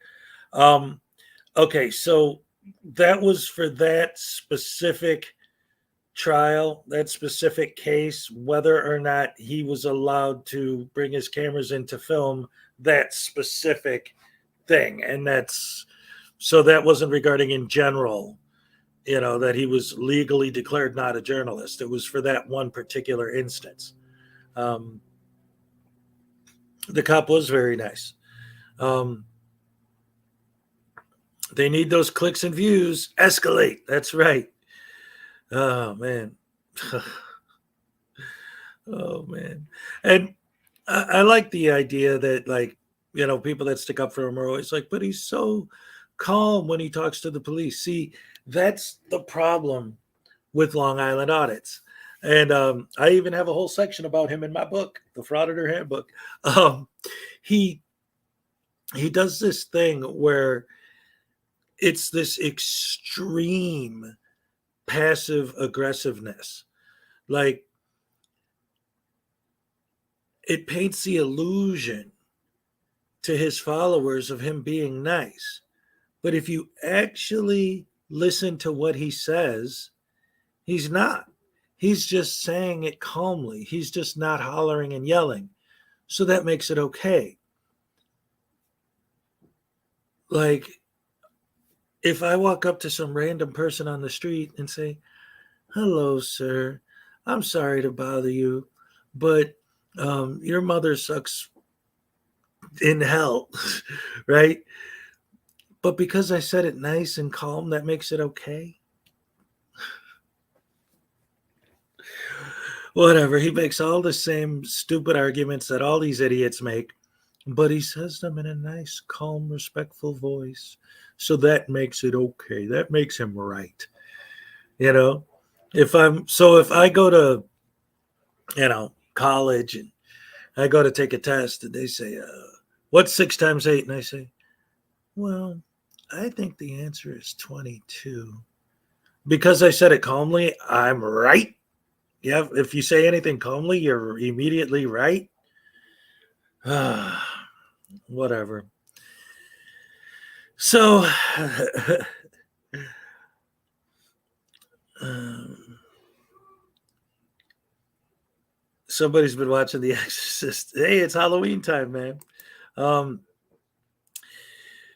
Okay, so that was for that specific trial, that specific case, whether or not he was allowed to bring his cameras in to film that specific thing. And so that wasn't regarding in general, that he was legally declared not a journalist. It was for that one particular instance. The cop was very nice. They need those clicks and views. Escalate. That's right. Oh, man. Oh, man. And I like the idea that, like, people that stick up for him are always like, but he's so calm when he talks to the police. See, that's the problem with Long Island audits. And I even have a whole section about him in my book, the Frauditor Handbook. He does this thing where it's this extreme passive aggressiveness. Like, it paints the illusion to his followers of him being nice. But if you actually listen to what he says, he's not. He's just saying it calmly. He's just not hollering and yelling. So that makes it okay. Like, if I walk up to some random person on the street and say, hello, sir, I'm sorry to bother you, but your mother sucks in hell, right? But because I said it nice and calm, that makes it okay. Whatever. He makes all the same stupid arguments that all these idiots make, but he says them in a nice, calm, respectful voice. So that makes it okay. That makes him right. If I go to, college and I go to take a test and they say, what's 6 times 8? And I say, well, I think the answer is 22. Because I said it calmly, I'm right. Yeah, if you say anything calmly, you're immediately right. Whatever. So, somebody's been watching The Exorcist. Hey, it's Halloween time, man.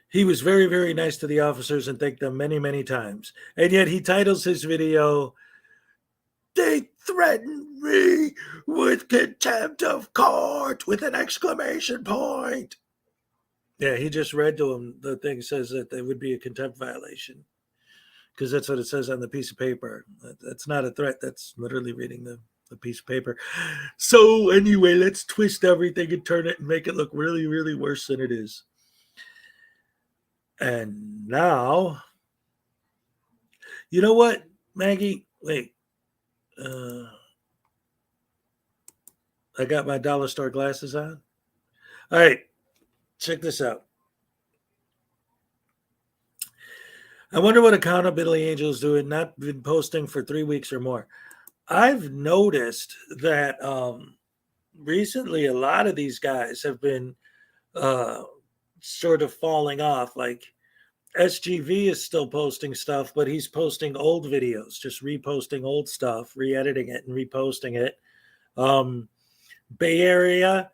He was very, very nice to the officers and thanked them many, many times. And yet he titles his video, "They threatened me with contempt of court," with an exclamation point. Yeah, he just read to him. The thing says that there would be a contempt violation because that's what it says on the piece of paper. That's not a threat. That's literally reading the piece of paper. So anyway, let's twist everything and turn it and make it look really, really worse than it is. And now, you know what, Maggie? Wait. I got my dollar store glasses on. All right, check this out. I wonder what Accountability Angel is doing, not been posting for 3 weeks or more. I've noticed that recently a lot of these guys have been sort of falling off. Like SGV is still posting stuff, but he's posting old videos, just reposting old stuff, re-editing it and reposting it. Bay Area,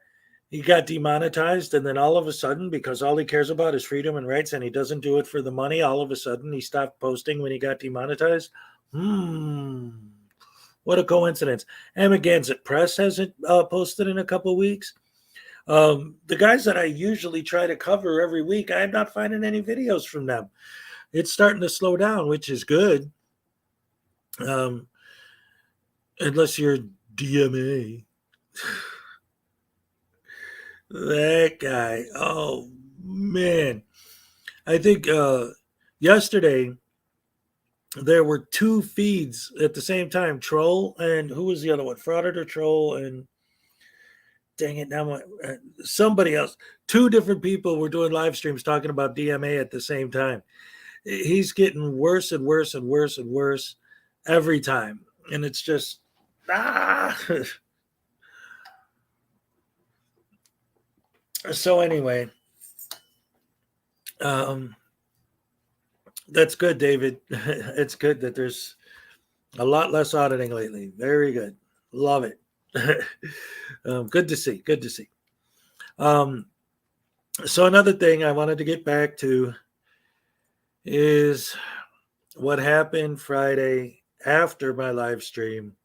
he got demonetized, and then all of a sudden, because all he cares about is freedom and rights, and he doesn't do it for the money, all of a sudden he stopped posting when he got demonetized. What a coincidence. Amagansett Press hasn't posted in a couple weeks. The guys that I usually try to cover every week, I'm not finding any videos from them. It's starting to slow down, which is good. Unless you're DMA. That guy. Oh man. I think yesterday there were two feeds at the same time. Troll and who was the other one? Frauditor, Troll, and dang it, now somebody else. Two different people were doing live streams talking about DMA at the same time. He's getting worse and worse and worse and worse every time. And it's just So anyway, that's good, David. It's good that there's a lot less auditing lately. Very good. Love it. Good to see. Good to see. So another thing I wanted to get back to is what happened Friday after my live stream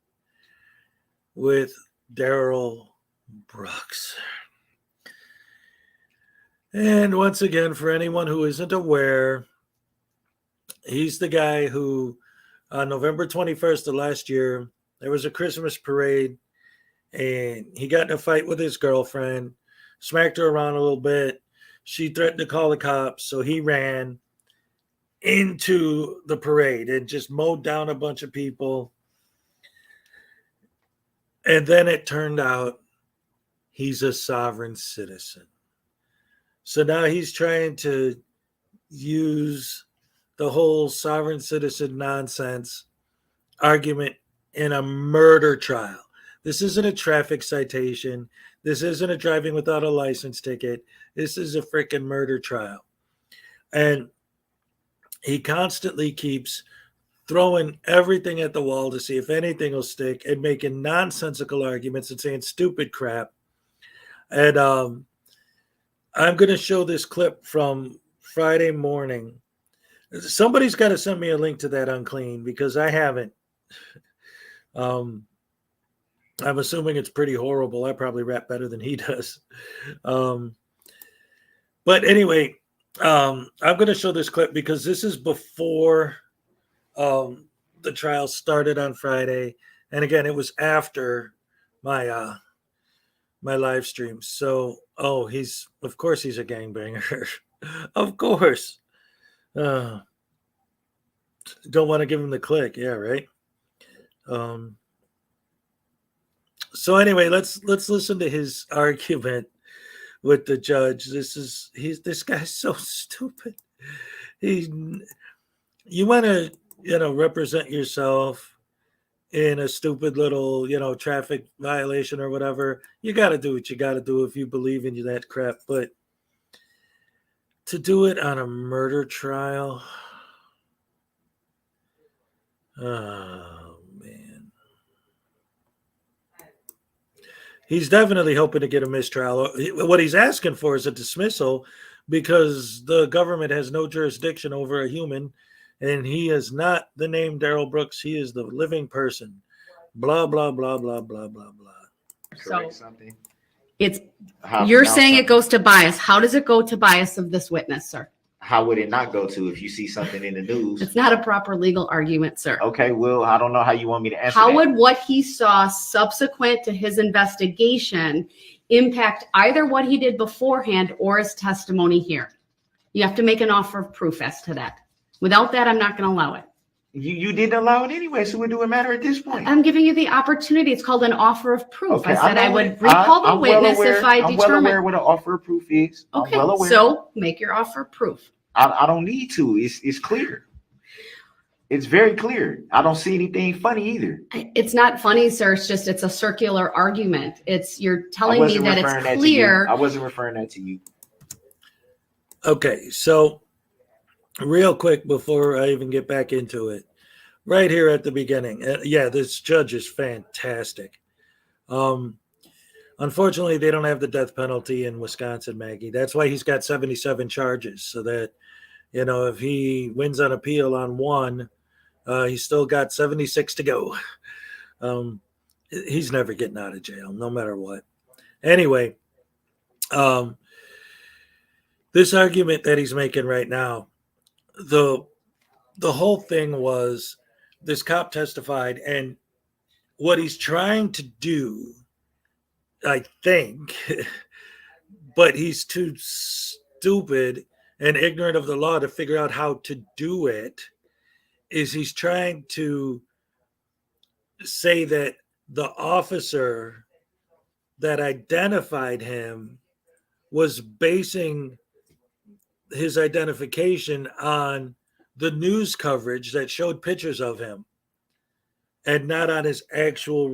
with Daryl Brooks. And once again, for anyone who isn't aware, he's the guy who on November 21st of last year, there was a Christmas parade and he got in a fight with his girlfriend, smacked her around a little bit. She threatened to call the cops, so he ran into the parade and just mowed down a bunch of people. And then it turned out he's a sovereign citizen. So now he's trying to use the whole sovereign citizen nonsense argument in a murder trial. This isn't a traffic citation. This isn't a driving without a license ticket. This is a freaking murder trial. And he constantly keeps throwing everything at the wall to see if anything will stick and making nonsensical arguments and saying stupid crap. And I'm going to show this clip from Friday morning. Somebody's got to send me a link to that unclean because I haven't. I'm assuming it's pretty horrible. I probably rap better than he does. But anyway, I'm going to show this clip because this is before the trial started on Friday. And again, it was after my my live stream. So, of course he's a gangbanger. Of course. Don't want to give him the click. Yeah, right. So anyway, let's listen to his argument with the judge. This guy's so stupid. You want to, represent yourself in a stupid little, traffic violation or whatever. You got to do what you got to do if you believe in that crap. But to do it on a murder trial, oh man, he's definitely hoping to get a mistrial. What he's asking for is a dismissal because the government has no jurisdiction over a human, and he is not the name Daryl Brooks. He is the living person. Blah blah blah blah blah blah blah. So you're saying it goes to bias. How does it go to bias of this witness, sir? How would it not go to if you see something in the news? It's not a proper legal argument, sir. Okay, well, I don't know how you want me to answer How that. would what he saw subsequent to his investigation impact either what he did beforehand or his testimony here? You have to make an offer of proof as to that. Without that, I'm not going to allow it. You didn't allow it anyway, so what do it matter at this point? I'm giving you the opportunity. It's called an offer of proof. Okay, I said I would recall the witness if I I'm well determine. aware what an offer of proof is. Okay, I'm well aware. so make your offer of proof. I don't need to. It's clear. It's very clear. I don't see anything funny either. It's not funny, sir. It's a circular argument. You're telling me that it's clear. I wasn't referring that to you. Okay, so real quick before I even get back into it, right here at the beginning, this judge is fantastic. Unfortunately, they don't have the death penalty in Wisconsin, Maggie. That's why he's got 77 charges, so that, if he wins on appeal on one, he's still got 76 to go. He's never getting out of jail, no matter what. Anyway, this argument that he's making right now, the whole thing was this cop testified, and what he's trying to do, I think, but he's too stupid and ignorant of the law to figure out how to do it. Is he's trying to say that the officer that identified him was basing his identification on the news coverage that showed pictures of him and not on his actual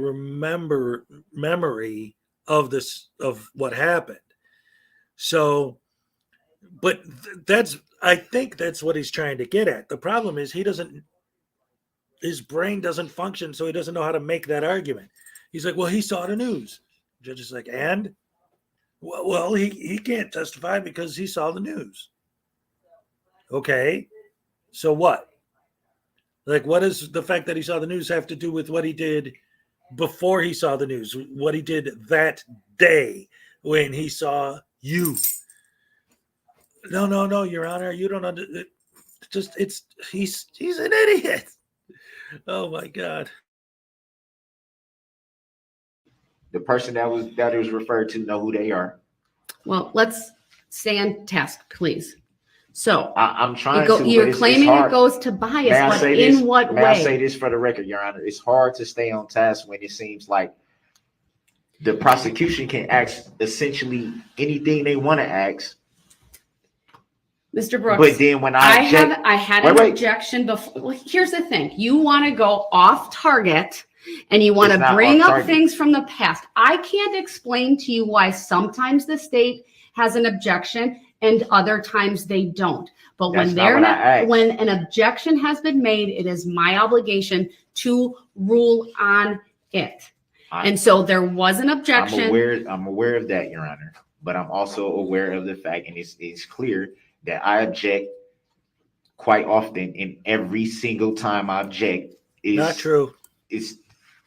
memory of this, of what happened. So, but I think that's what he's trying to get at. The problem is his brain doesn't function, so he doesn't know how to make that argument. He's like, well, he saw the news. The judge is like, and? Well, he can't testify because he saw the news. Okay, so what? Like, what does the fact that he saw the news have to do with what he did before he saw the news? What he did that day when he saw you? No, Your Honor, you don't understand. He's an idiot. Oh my God. The person that was referred to know who they are. Well, let's stay on task, please. So I'm trying you're claiming it goes to bias, but in what way? May I say this for the record, Your Honor? It's hard to stay on task when it seems like the prosecution can ask essentially anything they want to ask. Mr. Brooks, but then when I had an objection before. Well, here's the thing: you want to go off target, and you want to bring up things from the past. I can't explain to you why sometimes the state has an objection and other times they don't. But when when an objection has been made, it is my obligation to rule on it. And so there was an objection. I'm aware of that, Your Honor. But I'm also aware of the fact, and it's clear that I object quite often, and every single time I object is not true. It's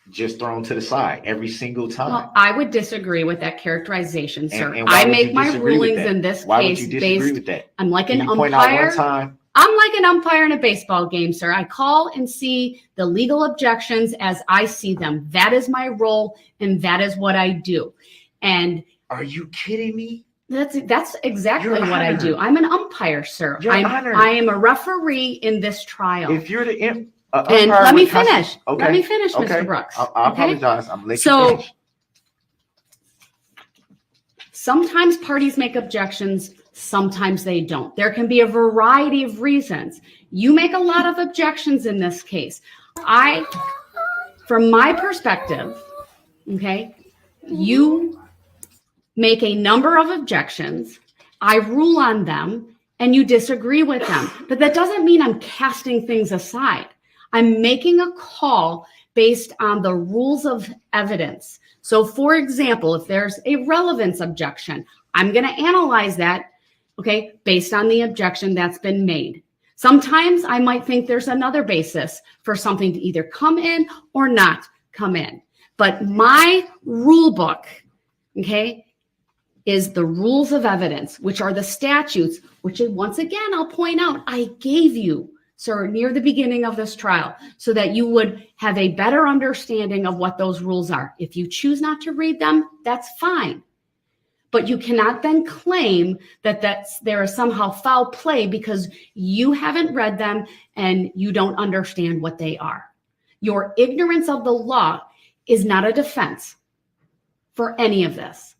just thrown to the side every single time. Well, I would disagree with that characterization, sir. And I make my rulings in this case based. I'm like an umpire. I'm like an umpire in a baseball game, sir. I call and see the legal objections as I see them. That is my role, and that is what I do. And are you kidding me? That's exactly what I do. I'm an umpire, sir. I am a referee in this trial. If you're the and let me finish. Okay. Let me finish, Mr. Brooks. I apologize. I'm letting you finish. Sometimes parties make objections, sometimes they don't. There can be a variety of reasons. You make a lot of objections in this case. From my perspective, okay, you make a number of objections. I rule on them and you disagree with them. But that doesn't mean I'm casting things aside. I'm making a call based on the rules of evidence. So for example, if there's a relevance objection, I'm going to analyze that, okay, based on the objection that's been made. Sometimes I might think there's another basis for something to either come in or not come in. But my rule book, okay, is the rules of evidence, which are the statutes, which once again, I'll point out, I gave you, sir, near the beginning of this trial, so that you would have a better understanding of what those rules are. If you choose not to read them, that's fine. But you cannot then claim that there is somehow foul play because you haven't read them and you don't understand what they are. Your ignorance of the law is not a defense for any of this.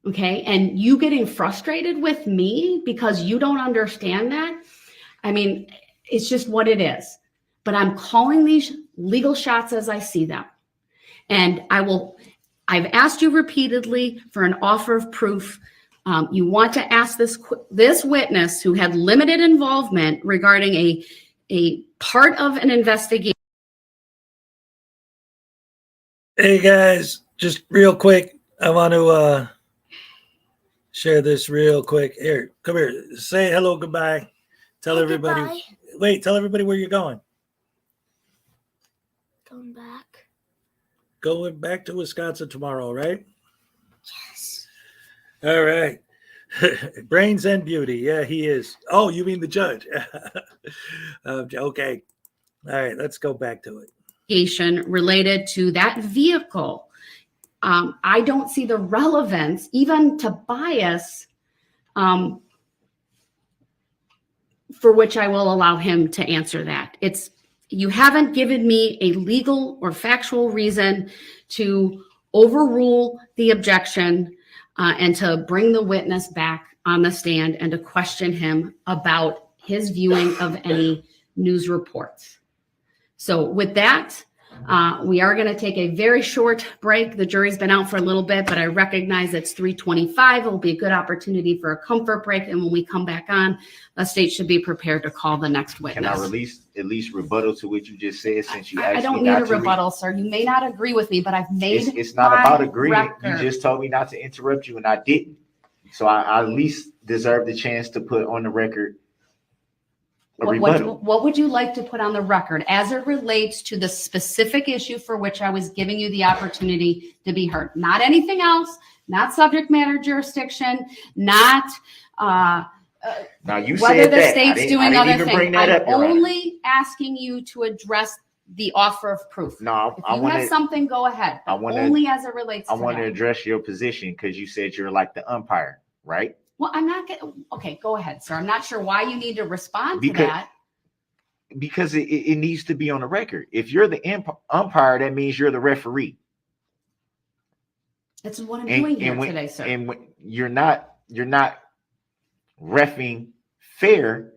Okay, and you getting frustrated with me because you don't understand that, I mean, it's just what it is. But I'm calling these legal shots as I see them. And I've asked you repeatedly for an offer of proof. You want to ask this witness who had limited involvement regarding a part of an investigation. Hey guys, just real quick, I want to share this real quick. Here, come here. Say hello, goodbye. Tell everybody. Goodbye. Wait, tell everybody where you're going. Going back. Going back to Wisconsin tomorrow, right? Yes. All right. Brains and beauty. Yeah, he is. Oh, you mean the judge? Okay. All right, let's go back to it. Related to that vehicle. I don't see the relevance, even to bias, for which I will allow him to answer that. You haven't given me a legal or factual reason to overrule the objection and to bring the witness back on the stand and to question him about his viewing of any news reports. So with that, we are going to take a very short break. The jury's been out for a little bit, but I recognize it's 3:25. It will be a good opportunity for a comfort break. And when we come back on, the state should be prepared to call the next witness. Can I release at least rebuttal to what you just said, since you I asked don't me need not a to rebuttal, sir. You may not agree with me, but I've made It's not my about agreeing. You record. just told me not to interrupt you, and I didn't. So I at least deserve the chance to put on the record a rebuttal. What would you like to put on the record as it relates to the specific issue for which I was giving you the opportunity to be heard? Not anything else, not subject matter jurisdiction, not Now you whether said the that. state's doing I other didn't even bring things. that I'm up, Your Honor. only asking you to address the offer of proof. No, If I you want have to. something, go ahead. I want Only as it relates I to want to that. address your position because you said you're like the umpire, right? Well, I'm not getting, okay, go ahead, sir. I'm not sure why you need to respond to Because- that. Because it needs to be on the record. If you're the umpire, that means you're the referee. That's what I'm doing here when, today, sir. And when you're not reffing fair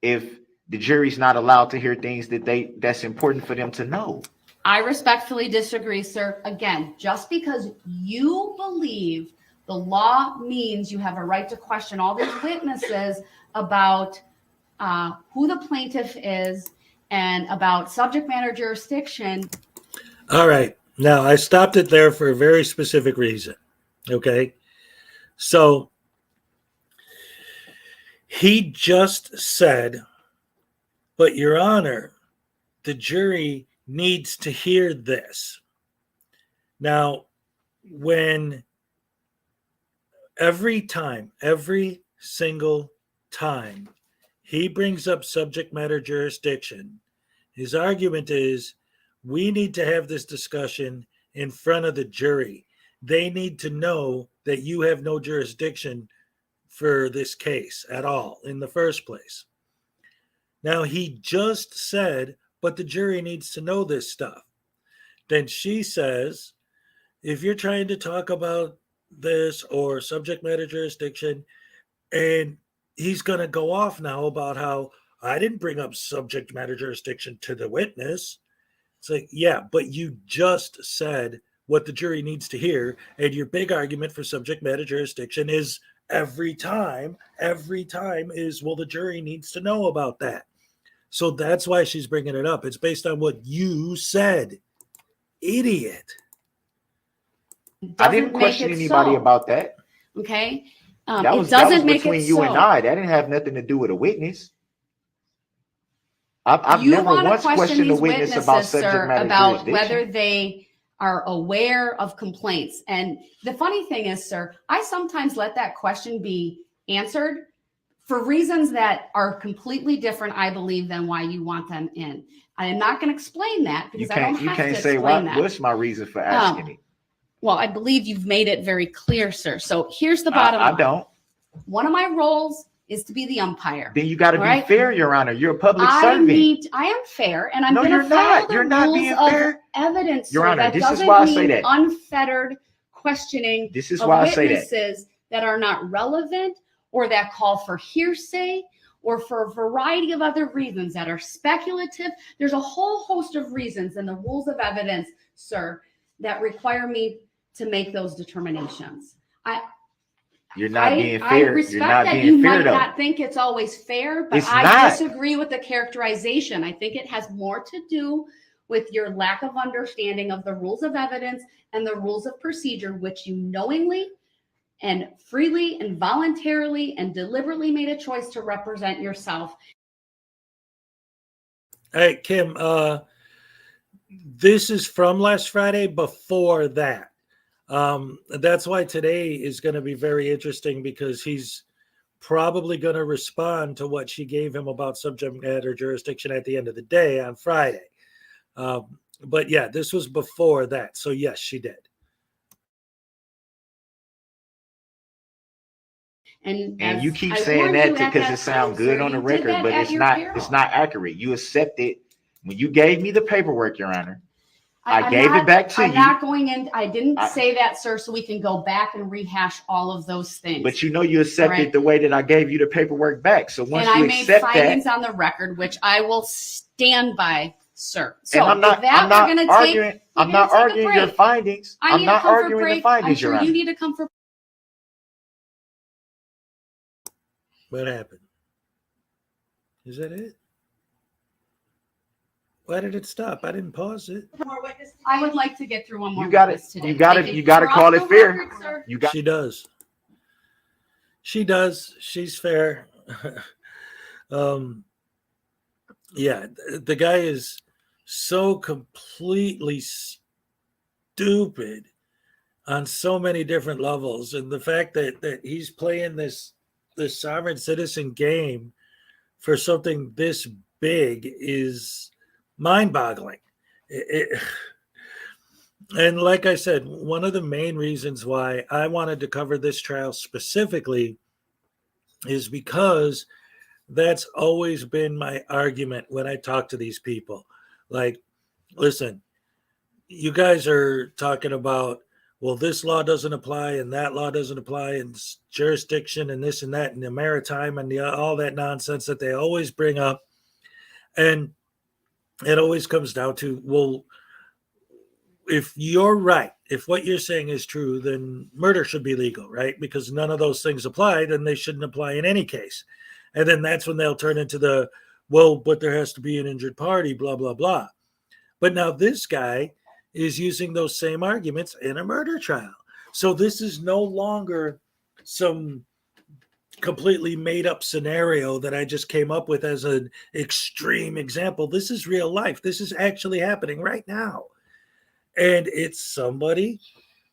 if the jury's not allowed to hear things that's important for them to know. I respectfully disagree, sir. Again, just because you believe the law means you have a right to question all these witnesses about who the plaintiff is and about subject matter jurisdiction. All right. Now, I stopped it there for a very specific reason. Okay. So he just said, but Your Honor, the jury needs to hear this. Now, when every single time he brings up subject matter jurisdiction, his argument is we need to have this discussion in front of the jury. They need to know that you have no jurisdiction for this case at all in the first place. Now, he just said, but the jury needs to know this stuff. Then she says, if you're trying to talk about this or subject matter jurisdiction, and he's going to go off now about how I didn't bring up subject matter jurisdiction to the witness. It's like, yeah, but you just said what the jury needs to hear. And your big argument for subject matter jurisdiction is every time is, well, the jury needs to know about that. So that's why she's bringing it up. It's based on what you said. Idiot. I didn't question anybody about that. Okay. That was between you and I. That didn't have nothing to do with a witness. I've never once questioned a witness about subject matter about jurisdiction. whether they are aware of complaints. And the funny thing is, sir, I sometimes let that question be answered for reasons that are completely different, I believe, than why you want them in. I am not going to explain that because I don't have to explain that. You can't say what's my reason for asking it. Well, I believe you've made it very clear, sir. So here's the bottom line. I don't. One of my roles is to be the umpire. Then you got to be fair, Your Honor. You're a public servant. I am fair, and I'm No, going to you're follow not. the You're not rules being of fair. evidence, Your sir. Honor, That this is doesn't why I say mean that. unfettered questioning This is of why I say that. witnesses that are not relevant or that call for hearsay or for a variety of other reasons that are speculative. There's a whole host of reasons in the rules of evidence, sir, that require me to make those determinations. You're not being fair. I respect You're not that being you fair, might though. not think it's always fair, but It's I not. disagree with the characterization. I think it has more to do with your lack of understanding of the rules of evidence and the rules of procedure, which you knowingly and freely and voluntarily and deliberately made a choice to represent yourself. Hey, Kim, this is from last Friday before that. That's why today is going to be very interesting because he's probably going to respond to what she gave him about subject matter jurisdiction at the end of the day on Friday. But yeah, this was before that. So yes, she did. And And you as keep I saying warned that you at because that it sounds time, good sir, on the you did record, that but at it's your not. peril. It's not accurate. You accepted when you gave me the paperwork, Your Honor. I I'm gave not, it back to I'm you. not going in. I didn't I- say that, sir, so we can go back and rehash all of those things. But you know you accepted right. the way that I gave you the paperwork back. So once And you I made accept findings that, on the record, which I will stand by, sir. So and I'm not, with that, I'm not we're going to arguing. take. I'm not arguing your findings. I I'm need not a comfort arguing the break. findings, I'm sure Your Honor. you need a comfort. What happened? Is that it? Why did it stop? I didn't pause it. I would like to get through one more. You got it. witness today. You got Thank it. You got to You're call off it the fair. record, sir. You got. She does. She does. She's fair. Yeah, the guy is so completely stupid on so many different levels, and the fact that he's playing this sovereign citizen game for something this big is mind-boggling. And like I said, one of the main reasons why I wanted to cover this trial specifically is because that's always been my argument when I talk to these people. Like, listen, you guys are talking about, well, this law doesn't apply and that law doesn't apply and jurisdiction and this and that and the maritime and all that nonsense that they always bring up. And it always comes down to, well, if you're right, if what you're saying is true, then murder should be legal, right? Because none of those things apply, then they shouldn't apply in any case. And then that's when they'll turn into the, well, but there has to be an injured party, blah, blah, blah. But now this guy is using those same arguments in a murder trial. So this is no longer some completely made up scenario that I just came up with as an extreme example. This is real life. This is actually happening right now. And it's somebody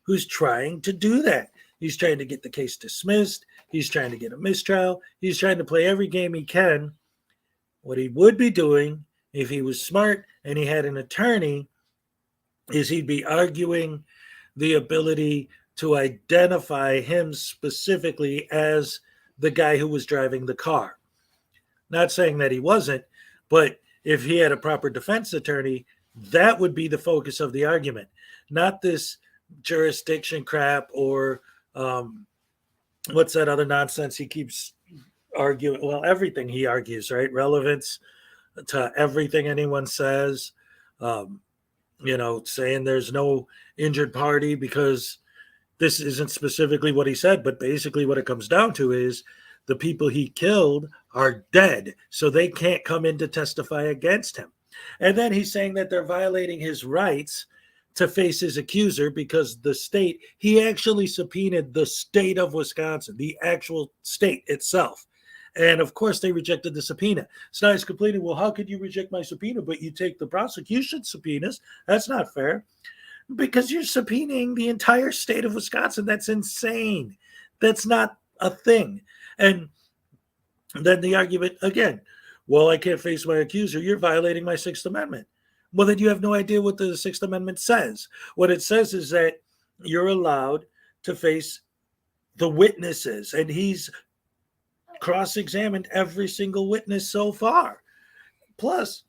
who's trying to do that. He's trying to get the case dismissed. He's trying to get a mistrial. He's trying to play every game he can. What he would be doing if he was smart and he had an attorney is he'd be arguing the ability to identify him specifically as the guy who was driving the car. Not saying that he wasn't, but if he had a proper defense attorney, that would be the focus of the argument, not this jurisdiction crap or what's that other nonsense he keeps arguing? Well, everything he argues, right? Relevance to everything anyone says, saying there's no injured party because this isn't specifically what he said, but basically what it comes down to is the people he killed are dead, so they can't come in to testify against him. And then he's saying that they're violating his rights to face his accuser because the state, he actually subpoenaed the state of Wisconsin, the actual state itself. And of course, they rejected the subpoena. So now he's complaining, well, how could you reject my subpoena, but you take the prosecution subpoenas? That's not fair. Because you're subpoenaing the entire state of Wisconsin. That's insane. That's not a thing. And then the argument again, well, I can't face my accuser. You're violating my Sixth Amendment. Well, then you have no idea what the Sixth Amendment says. What it says is that you're allowed to face the witnesses, and he's cross-examined every single witness so far. Plus,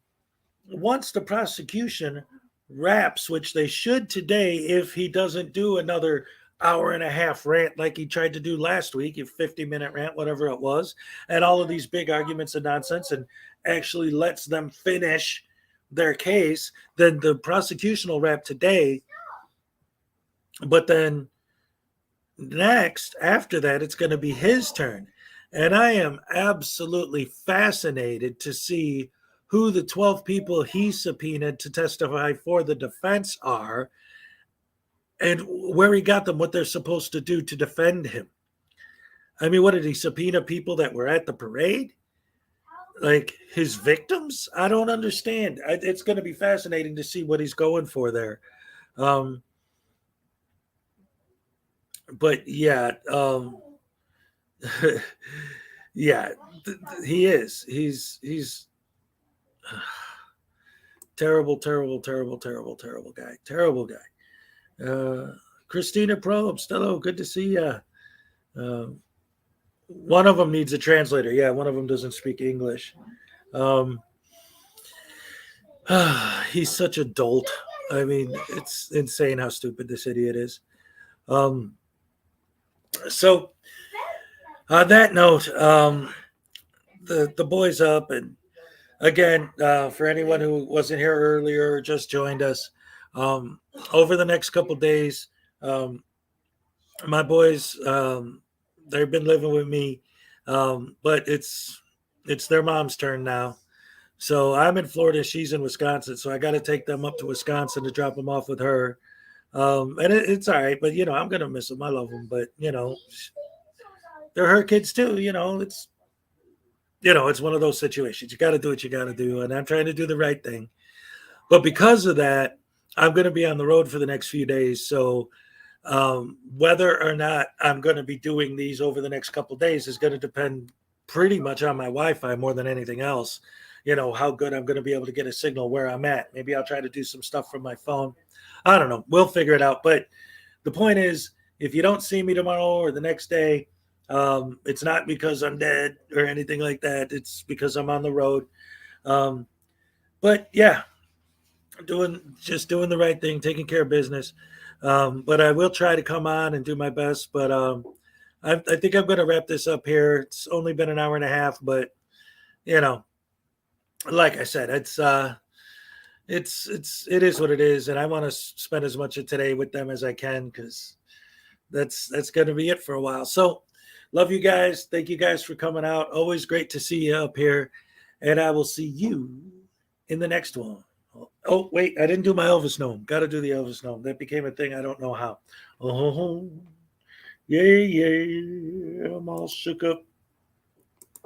once the prosecution wraps, which they should today if he doesn't do another hour and a half rant like he tried to do last week, a 50-minute rant, whatever it was, and all of these big arguments and nonsense, and actually lets them finish their case, then the prosecution will wrap today. But then next, after that, it's going to be his turn. And I am absolutely fascinated to see who the 12 people he subpoenaed to testify for the defense are and where he got them, what they're supposed to do to defend him. I mean, what did he subpoena? People that were at the parade? Like his victims? I don't understand. It's going to be fascinating to see what he's going for there. But yeah, yeah, he is. He's terrible guy. Terrible guy. Christina Probst, hello, good to see you. one of them needs a translator. Yeah, one of them doesn't speak English. He's such a dolt. I mean, it's insane how stupid this idiot is. So on that note, the boy's up, and again, for anyone who wasn't here earlier or just joined us, over the next couple days, my boys, they've been living with me, but it's their mom's turn now. So I'm in Florida, she's in Wisconsin, so I got to take them up to Wisconsin to drop them off with her. And it's all right, but I'm gonna miss them. I love them, but they're her kids too. It's it's one of those situations. You got to do what you got to do, and I'm trying to do the right thing. But because of that, I'm going to be on the road for the next few days. So whether or not I'm going to be doing these over the next couple of days is going to depend pretty much on my Wi-Fi more than anything else. How good I'm going to be able to get a signal where I'm at. Maybe I'll try to do some stuff from my phone. I don't know. We'll figure it out. But the point is, if you don't see me tomorrow or the next day, it's not because I'm dead or anything like that. It's because I'm on the road. But yeah, doing the right thing, taking care of business. But I will try to come on and do my best. But I think I'm going to wrap this up here. It's only been an hour and a half, but like I said, it is what it is, and I want to spend as much of today with them as I can, because that's going to be it for a while. So love you guys. Thank you guys for coming out. Always great to see you up here, and I will see you in the next one. Oh wait, I didn't do my Elvis gnome. Got to do the Elvis gnome. That became a thing. I don't know how. Oh yeah, I'm all shook up.